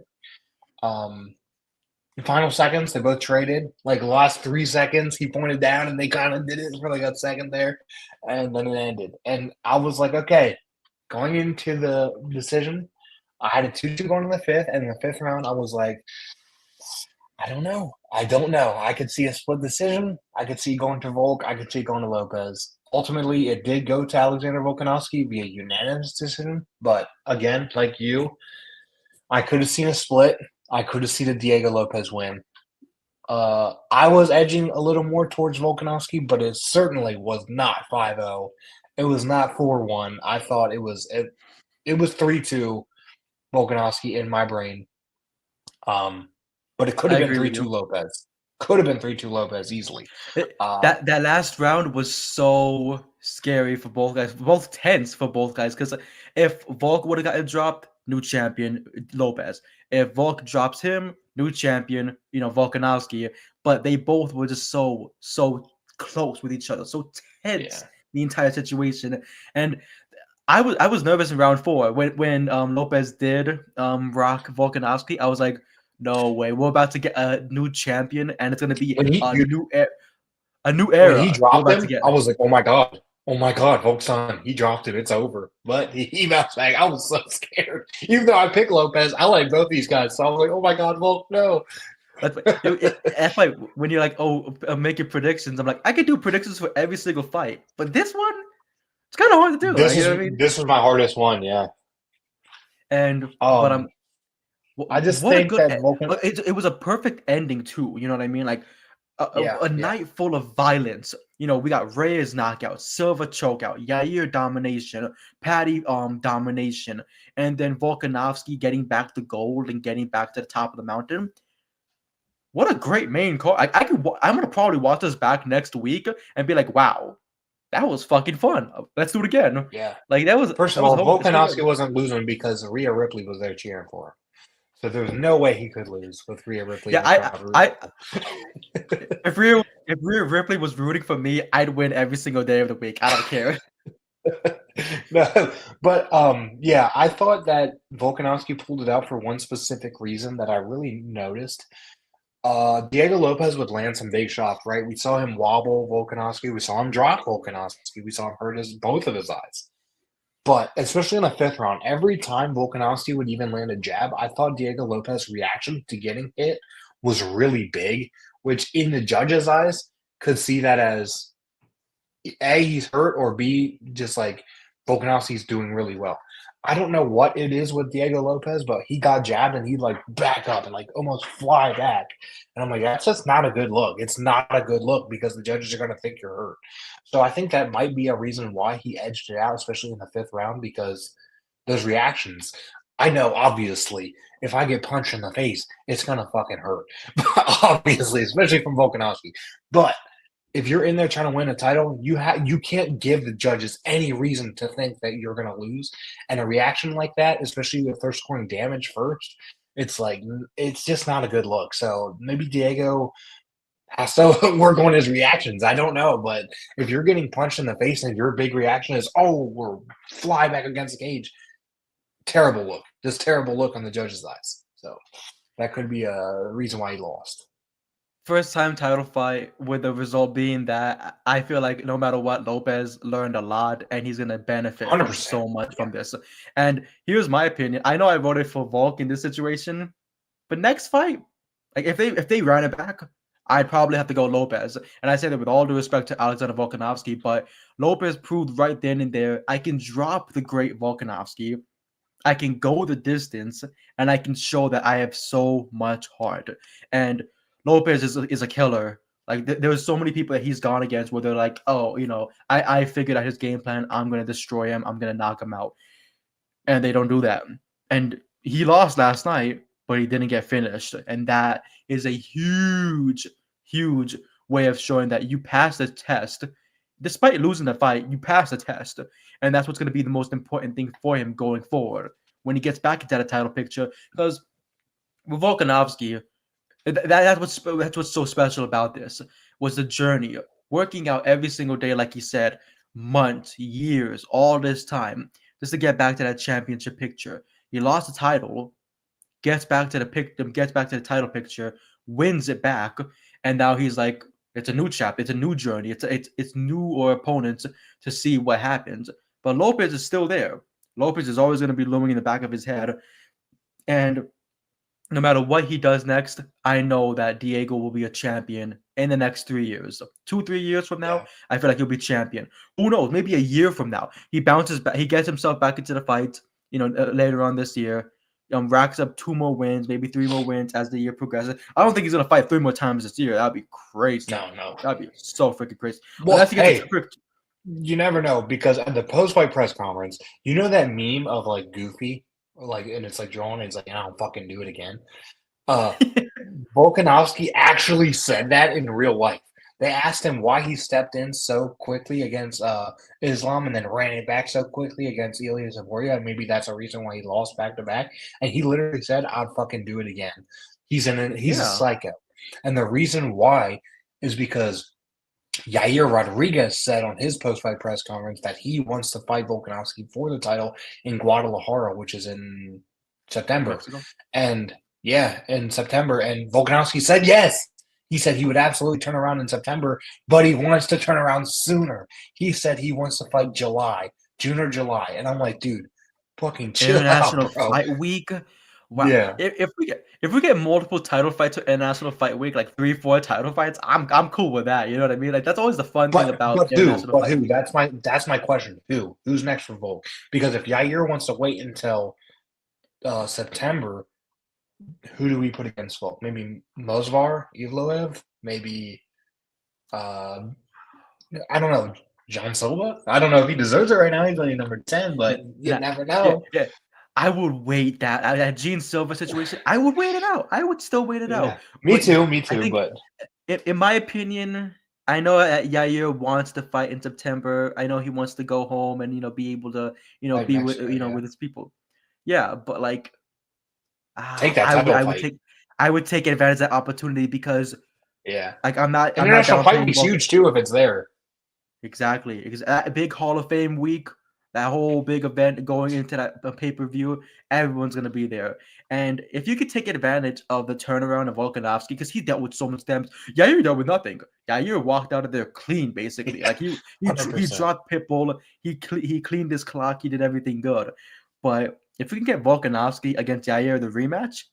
The final seconds, they both traded. Like the last 3 seconds, he pointed down, and they kind of did it for like a second there, and then it ended. And I was like, okay, going into the decision, I had a 2-2 going in the fifth, and in the fifth round, I was like, I don't know. I don't know. I could see a split decision. I could see going to Volk. I could see going to Lopez. Ultimately, it did go to Alexander Volkanovski via unanimous decision. But again, like you, I could have seen a split. I could have seen a Diego Lopez win. I was edging a little more towards Volkanovski, but it certainly was not 5-0. It was not 4-1. I thought it was 3-2 Volkanovski in my brain. But it could
I
have been
agree with
3-2
you.
Lopez. Could have been 3-2 Lopez easily.
That last round was so scary for both guys, both tense for both guys. Because if Volk would have gotten dropped, new champion Lopez. If Volk drops him, new champion, Volkanovski. But they both were just so close with each other, so tense the entire situation. And I was nervous in round 4 when Lopez did rock Volkanovski. I was like, no way, we're about to get a new champion, and it's gonna be a new
When he
era we're
dropped
about to
him,
get.
I was like, oh my God, Volk's on. He dropped him. It's over. But he bounced back. I was so scared. Even though I picked Lopez, I like both these guys. So I was like, oh my God, Volk, no.
That's why when you're like, oh, I'm making predictions, I'm like, I could do predictions for every single fight, but this one, it's kind of hard to do. Like, you know what I mean?
This was my hardest one, yeah.
And but
Um, I just
what a
think
good.
that Volkan,
It was a perfect ending too. You know what I mean? Like
yeah,
a
yeah.
night full of violence. We got Reyes knockout, Silva chokeout, Yair domination, Patty domination, and then Volkanovski getting back to gold and getting back to the top of the mountain. What a great main card! I'm gonna probably watch this back next week and be like, wow, that was fucking fun. Let's do it again.
Yeah.
Like
First
that
of
was
all,
home. It's so good.
Volkanovski wasn't losing because Rhea Ripley was there cheering for him. So there was no way he could lose with Rhea Ripley in
Yeah,
the crowd rooting for him.
if Rhea Ripley was rooting for me, I'd win every single day of the week. I don't care.
No, but yeah, I thought that Volkanovski pulled it out for one specific reason that I really noticed. Diego Lopez would land some big shots, right? We saw him wobble Volkanovski. We saw him drop Volkanovski. We saw him hurt both of his eyes. But especially in the fifth round, every time Volkanovski would even land a jab, I thought Diego Lopez's reaction to getting hit was really big, which in the judge's eyes could see that as A, he's hurt, or B, just like Volkanovski's doing really well. I don't know what it is with Diego Lopez, but he got jabbed and he'd like back up and like almost fly back. And I'm like, that's just not a good look. It's not a good look because the judges are going to think you're hurt. So I think that might be a reason why he edged it out, especially in the fifth round, because those reactions. I know, obviously, if I get punched in the face, it's going to fucking hurt. Obviously, especially from Volkanovski. But if you're in there trying to win a title, you can't give the judges any reason to think that you're going to lose. And a reaction like that, especially if they're scoring damage first, it's just not a good look. So maybe Diego has to work on his reactions. I don't know, but if you're getting punched in the face and your big reaction is, "Oh, we're fly back against the cage," terrible look. Just terrible look on the judge's eyes. So that could be a reason why he lost.
First time title fight with the result being that I feel like no matter what, Lopez learned a lot and he's gonna benefit from
100%.
so much
Yeah.
from this. And here's my opinion. I know I voted for Volk in this situation, but next fight, like if they run it back, I'd probably have to go Lopez. And I say that with all due respect to Alexander Volkanovski, but Lopez proved right then and there I can drop the great Volkanovski. I can go the distance and I can show that I have so much heart. And Lopez is a killer. Like there's so many people that he's gone against where they're like, oh, I figured out his game plan. I'm gonna destroy him. I'm gonna knock him out, and they don't do that. And he lost last night, but he didn't get finished, and that is a huge, huge way of showing that you passed the test. Despite losing the fight, you passed the test, and that's what's going to be the most important thing for him going forward when he gets back into that title picture. Because with Volkanovski, that's what's so special about this was the journey. working out every single day, like you said, months, years, all this time, just to get back to that championship picture. He lost the title, gets back to the gets back to the title picture, wins it back, and now he's like, it's a new chapter, it's a new journey, it's new or opponents to see what happens. But Lopez is still there. Lopez is always going to be looming in the back of his head, and no matter what he does next, I know that Diego will be a champion in the next 3 years. 2, 3 years from now,
Yeah.
I feel like he'll be champion. Who knows? Maybe a year from now, he bounces back. He gets himself back into the fight. Later on this year, racks up 2 more wins, maybe 3 more wins as the year progresses. I don't think he's gonna fight 3 more times this year. That'd be crazy.
No, no.
That'd be so freaking crazy.
Well,
Unless he gets a
hey,
trick.
you never know because at the post-fight press conference, you know that meme of like Goofy, like, and it's like drawn, and it's like, I don't fucking do it again. Uh, Volkanovski actually said that in real life. They asked him why he stepped in so quickly against Islam and then ran it back so quickly against Ilya Zaboria, and maybe that's a reason why he lost back to back. And he literally said, "I'd fucking do it again." He's a
Yeah,
psycho, and the reason why is because Yair Rodriguez said on his post-fight press conference that he wants to fight Volkanovski for the title in Guadalajara, which is in September.
Mexico.
And yeah, in September. And Volkanovski said yes. He said he would absolutely turn around in September, but he wants to turn around sooner. He said he wants to fight June or July. And I'm like, dude, fucking chill out,
International
bro.
Fight Week. Wow.
Yeah.
If we get multiple title fights to International Fight Week, like 3, 4 title fights, I'm cool with that. You know what I mean? Like that's always the fun thing
But
about
but who?
International
But
Fight
who?
Week.
That's my question. Who? Who's next for Volk? Because if Yair wants to wait until September, who do we put against Volk? Maybe Mosvar Evloev? Maybe uh, I don't know. John Silva? I don't know if he deserves it right now. He's only number 10, but you
Nah,
never
yeah,
know.
yeah. I would wait that Gene Silva situation. I would wait it out. I would still wait it out.
Yeah. Me
But
too, me
I
too,
think,
but
in my opinion, I know that Yair wants to fight in September. I know he wants to go home and be able to
like
be with
Mexico, yeah.
with his people. Yeah, but like
Take that
I would
title
I would
fight.
take I would take advantage of that opportunity because
Yeah.
like I'm not
International fight
downplaying
week's
Volk.
huge too if it's there.
Exactly. Because that big Hall of Fame week, that whole big event going into that pay-per-view, everyone's gonna be there. And if you could take advantage of the turnaround of Volkanovski, because he dealt with so much damage. Yair dealt with nothing. Yair walked out of there clean, basically.
Yeah.
Like he
100%.
dropped Pitbull, he cleaned his clock, he did everything good. But if we can get Volkanovski against Yair the rematch,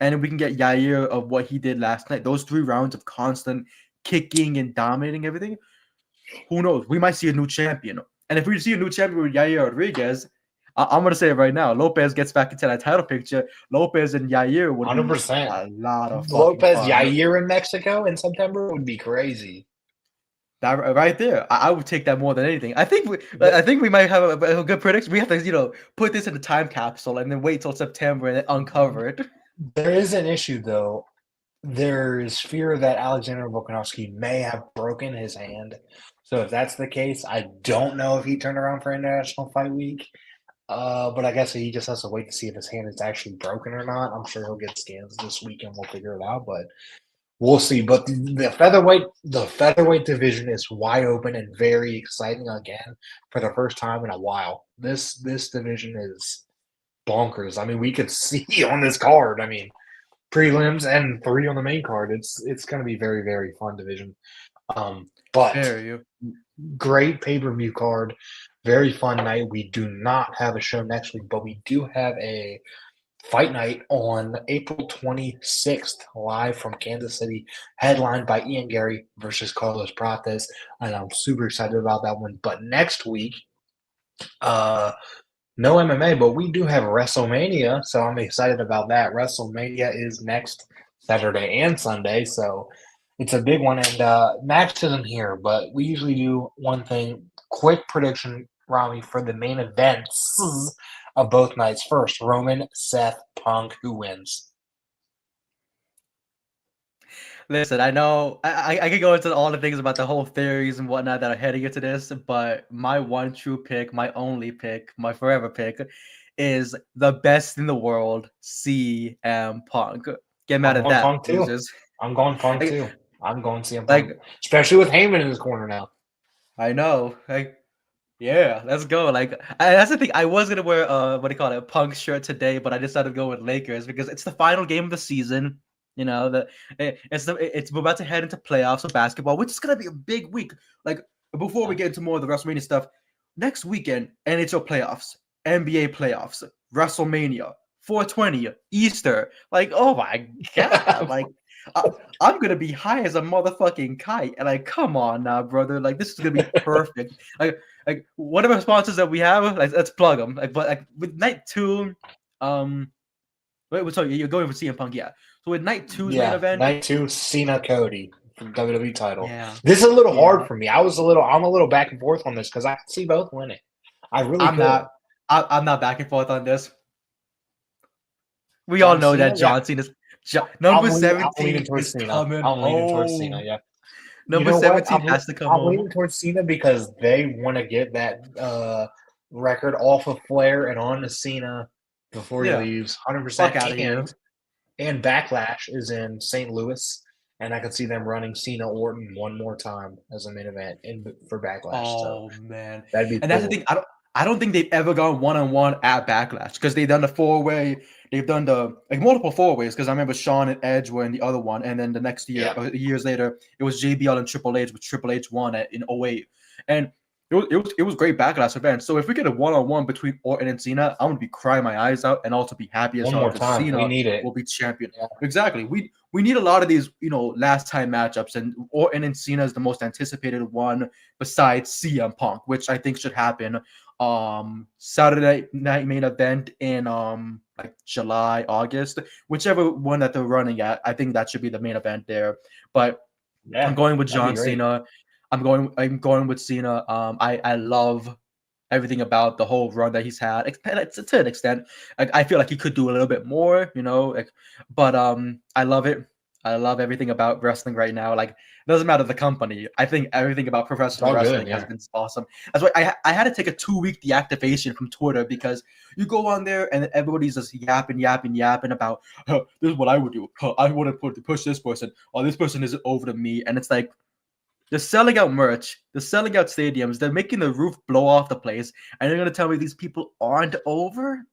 and we can get Yair of what he did last night, those 3 rounds of constant kicking and dominating everything, who knows? We might see a new champion. And if we see a new champion with Yair Rodriguez, I'm going to say it right now. Lopez gets back into that title picture. Lopez and Yair would be
100%.
a lot of fucking
Lopez
fun.
Yair in Mexico in September would be crazy.
That right there, I would take that more than anything. I think
But
we might have a good prediction. We have to put this in the time capsule and then wait till September and then uncover it.
there is an issue though. There's fear that Alexander Volkanovski may have broken his hand. So if that's the case, I don't know if he turned around for International Fight Week. But I guess he just has to wait to see if his hand is actually broken or not. I'm sure he'll get scans this week and we'll figure it out. But we'll see. But the featherweight division is wide open and very exciting again for the first time in a while. This division is bonkers. I mean, we could see on this card. I mean, prelims and 3 on the main card. It's going to be very very fun division. But
There you.
great pay-per-view card, very fun night. We do not have a show next week, but we do have a fight night on April 26th, live from Kansas City, headlined by Ian Gary versus Carlos Prates, and I'm super excited about that one. But next week, uh, no MMA, but we do have WrestleMania, so I'm excited about that. WrestleMania is next Saturday and Sunday, so it's a big one. And Max isn't here, but we usually do one thing: quick prediction, Rami, for the main events of both nights. First, Roman, Seth, Punk, who wins?
Listen, I know I could go into all the things about the whole theories and whatnot that are heading into this, but my one true pick, my only pick, my forever pick is the best in the world, CM Punk. Get mad
I'm
at
going
that,
Punk too.
losers.
I'm going Punk
Like,
too. I'm going CM Punk,
Like,
especially with Heyman in his corner now.
I know. Like, yeah, let's go. Like, that's the thing. I was gonna wear what do you call it, a Punk shirt today, but I decided to go with Lakers because it's the final game of the season. You know, it's we're about to head into playoffs of basketball, which is gonna be a big week. Like, before we get into more of the WrestleMania stuff, next weekend NHL playoffs, NBA playoffs, WrestleMania, 420, Easter. Like, oh my god! Like, I, I'm gonna be high as a motherfucking kite. And like, come on now, brother. Like, this is gonna be perfect. Like whatever sponsors that we have, like, let's plug them. Like, but like with night two, um, sorry, you're going with CM Punk, yeah. So with night two's main
Yeah,
event,
night two, Cena Cody from WWE title.
yeah,
This is a little hard
yeah,
for me. I'm a little back and forth on this because I can see both winning. I really
I'm
could.
not, I'm not back and forth on this. We all
John
know
Cena,
that
yeah,
John Cena's number
I'm leaning
17
towards
is
Cena.
coming
I'm leaning towards Cena.
home.
Yeah. You
Number
know what?
17 has to come
I'm
home.
leaning towards Cena because they want to get that record off of Flair and on to Cena before he
Yeah,
leaves.
fuck
100%.
out of here.
And Backlash is in St. Louis, and I could see them running Cena Orton one more time as a main event for Backlash. So
Oh man,
that'd be
and that's the
cool.
thing. I don't think they've ever gone 1-on-1 at Backlash because they've done the 4-way. They've done the like multiple 4-ways because I remember Shawn and Edge were in the other one, and then the next year,
Yeah.
years later, it was JBL and Triple H, with Triple H won in 08. And it was great Backlash event. So if we get a 1-on-1 between Orton and Cena, I'm gonna be crying my eyes out and also be happy as
One
hell
more
because
time. We
Cena
need it.
will be champion.
Yeah.
Exactly. We need a lot of these, last time matchups, and Orton and Cena is the most anticipated one besides CM Punk, which I think should happen Saturday night main event in like July, August, whichever one that they're running at. I think that should be the main event there. But I'm
Yeah.
going with
That'd be
John
great.
Cena. I'm going with Cena. I love everything about the whole run that he's had. It's to an extent. I feel like he could do a little bit more, but I love it. I love everything about wrestling right now. Like, it doesn't matter the company. I think everything about
It's
professional
all good.
wrestling has
Yeah.
been awesome. That's why I had to take a 2-week deactivation from Twitter because you go on there and everybody's just yapping about, this is what I would do. I would have push this person. Oh, this person isn't over to me. And it's like, they're selling out merch. They're selling out stadiums. They're making the roof blow off the place. And you're going to tell me these people aren't over?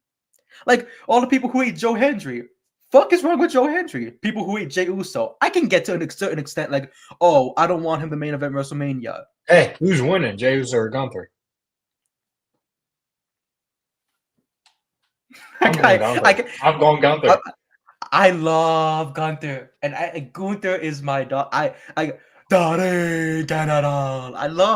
Like, all the people who hate Joe Hendry. Fuck is wrong with Joe Hendry? People who hate Jey Uso. I can get to a certain extent, like, oh, I don't want him to main event WrestleMania.
Hey, who's winning, Jey Uso or Gunther? I'm going Gunther. I'm going Gunther.
I love Gunther, and Gunther is my dog. I love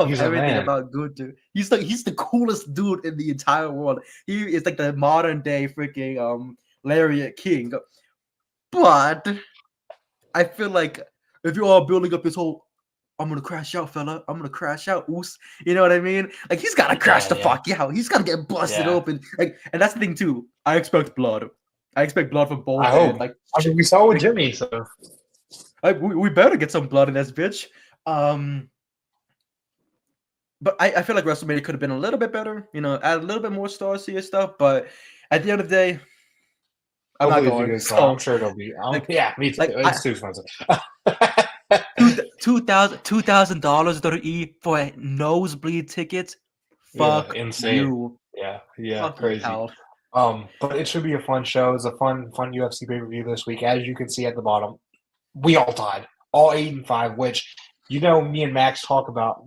He's a
everything
man.
about Gunther. He's the coolest dude in the entire world. He is like the modern day freaking Lariat King. But I feel like if you're all building up this whole, I'm gonna crash out, fella. I'm gonna crash out, oos. You know what I mean? Like, he's gotta crash the fuck out. He's gotta get busted
Yeah.
open. Like, and that's the thing too. I expect blood. I expect blood from both
I hope.
ends. Like,
I mean, we saw with Jimmy, so
we better get some blood in this bitch. But I feel like WrestleMania could have been a little bit better. Add a little bit more stars to your stuff. But at the end of the day, I'm not
hopefully it's a
going.
good card.
So,
I'm sure it'll be.
like,
Yeah, me too.
like
It's too expensive.
$2,000 WWE for a nosebleed ticket.
Yeah,
Fuck
insane.
you.
Yeah,
Fucking
crazy.
hell.
But it should be a fun show. It's a fun UFC pay-per-view this week. As you can see at the bottom, we all tied, all 8-5. Which, me and Max talk about.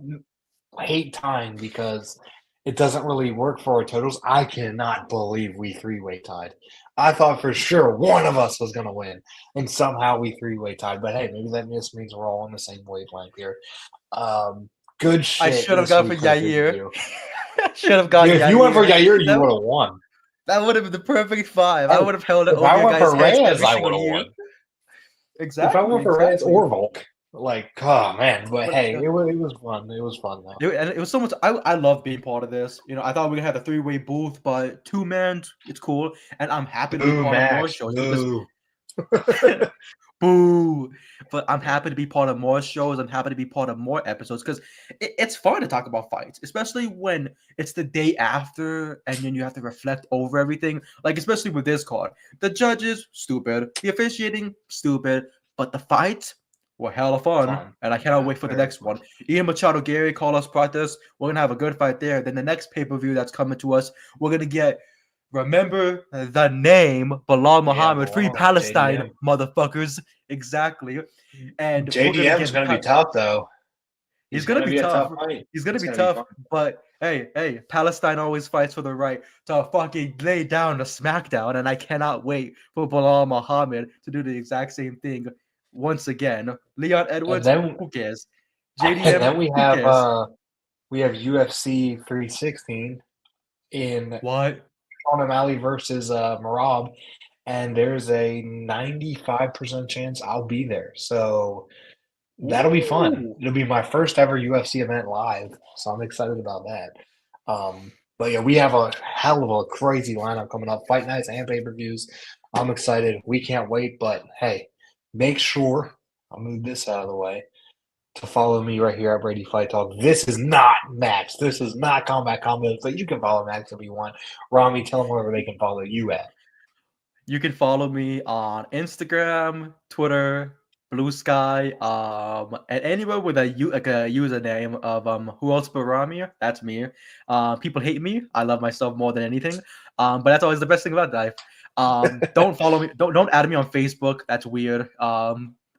Hate tying because it doesn't really work for our totals. I cannot believe we three-way tied. I thought for sure one of us was going to win, and somehow we three-way tied. But hey, maybe that just means we're all on the same wavelength here. Good shit.
I should have
this
gone for
week the
Yair.
pay-per-view.
Should have gone
If
Yair.
you went for Yair, you would have won.
That would have been the perfect 5. I would have held it
If
over
I
your
went
guys'
for
heads
Reyes,
every
I
single
would have
year.
won. If I
Exactly.
went for Reyes or Volk, oh man. But
But,
hey, it was fun. It was fun though.
and it was so much. I love being part of this. I thought we could have a 3-way booth, but 2-man, it's cool, and I'm happy to be
Boo,
part of more
Max.
shows
Boo.
because boo. But I'm happy to be part of more shows. I'm happy to be part of more episodes because it's fun to talk about fights, especially when it's the day after and then you have to reflect over everything. Like, especially with this card, the judges stupid, the officiating stupid, but the fights were hella fun, and I cannot
Yeah,
wait for the
very
next
fun.
one. Ian Machado, Gary, Carlos Prates. We're gonna have a good fight there. Then the next pay-per-view that's coming to us, we're gonna get. Remember the name Bilal
Yeah,
Muhammad, Free
Bilal,
Palestine,
JDM.
motherfuckers. Exactly. And we're gonna
JDM is
get
going to be tough, though.
He's
He's
gonna
going to
be
be a
tough.
tough fight.
He's gonna
It's
be
going to be
tough.
fun.
But hey, Palestine always fights for the right to fucking lay down the smackdown, and I cannot wait for Bilal Muhammad to do the exact same thing once again. Leon
And
Edwards,
then,
who cares?
and
JDM,
then we
who
have
cares?
UFC 316 in
What?
Sean O'Malley versus Marab, and there's a 95% chance I'll be there. So that'll be fun.
Ooh.
It'll be my first ever UFC event live, so I'm excited about that. But yeah, we have a hell of a crazy lineup coming up, fight nights and pay-per-views. I'm excited. We can't wait. But hey, make sure I'll move this out of the way to follow me right here at Brady Fight Talk. This is not Max. This is not Combat Combos, but you can follow Max if you want. Rami, tell them wherever they can follow you at.
You can follow me on Instagram, Twitter, Blue Sky, and anywhere with a username of who else but Rami? That's me. People hate me. I love myself more than anything. But that's always the best thing about life. Don't follow me. Don't add me on Facebook. That's weird.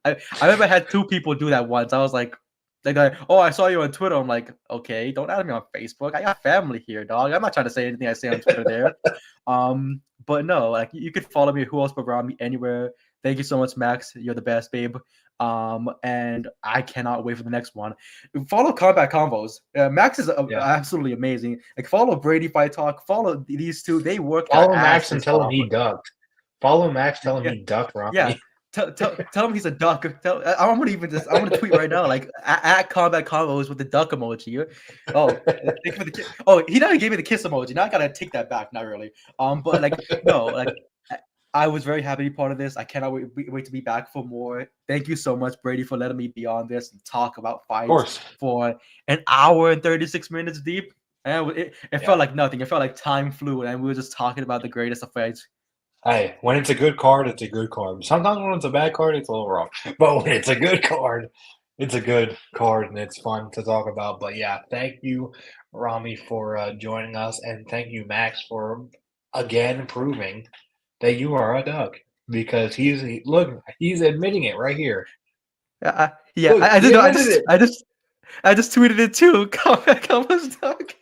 I remember I had two people do that once. I was like, they go, "Oh, I saw you on Twitter." I'm like, "Okay, don't add me on Facebook. I got family here, dog. I'm not trying to say anything I say on Twitter there." But no, like you could follow me who else but Rami anywhere. Thank you so much, Max. You're the best, babe. And I cannot wait for the next one. Follow Combat Combos. Max is
Yeah.
absolutely amazing. Like follow Brady Fight Talk. Follow these two. They work their
Follow Max and
asses
tell him
off.
he ducked. Follow Max, tell him
Yeah,
he ducked
yeah.
Rami.
Tell him he's a duck. I'm gonna tweet right now, like at Combat Combos with the duck emoji. Oh, thank you for the kiss. Oh, he not even gave me the kiss emoji. Now I gotta take that back. Not really. But like no, like I was very happy to be part of this. I cannot wait to be back for more. Thank you so much, Brady, for letting me be on this and talk about
Of
fights
course.
for an hour and 36 minutes deep. And it felt like nothing. It felt like time flew, and we were just talking about the greatest of fights.
Hey, when it's a good card, it's a good card. Sometimes when it's a bad card, it's a little wrong. But when it's a good card, it's a good card and it's fun to talk about. But yeah, thank you, Rami, for joining us. And thank you, Max, for again proving that you are a duck. Because look, he's admitting it right here.
Yeah,
Look,
I
he
did know.
admitted it.
I just tweeted it too. Combos duck.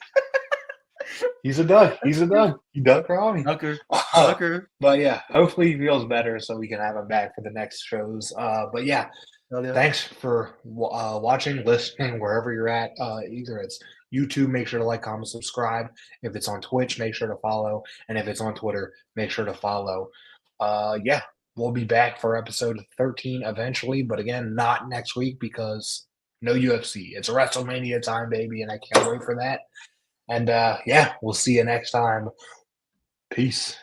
He's a duck.
That's
He's a
crazy.
duck. He ducked Rami.
Ducker. Ducker.
But yeah, hopefully he feels better so we can have him back for the next shows. But yeah,
Hell yeah.
thanks for watching, listening, wherever you're at. Either it's YouTube, make sure to like, comment, subscribe. If it's on Twitch, make sure to follow. And if it's on Twitter, make sure to follow. Yeah, we'll be back for episode 13 eventually. But again, not next week because no UFC. It's WrestleMania time, baby, and I can't wait for that. And yeah, we'll see you next time. Peace.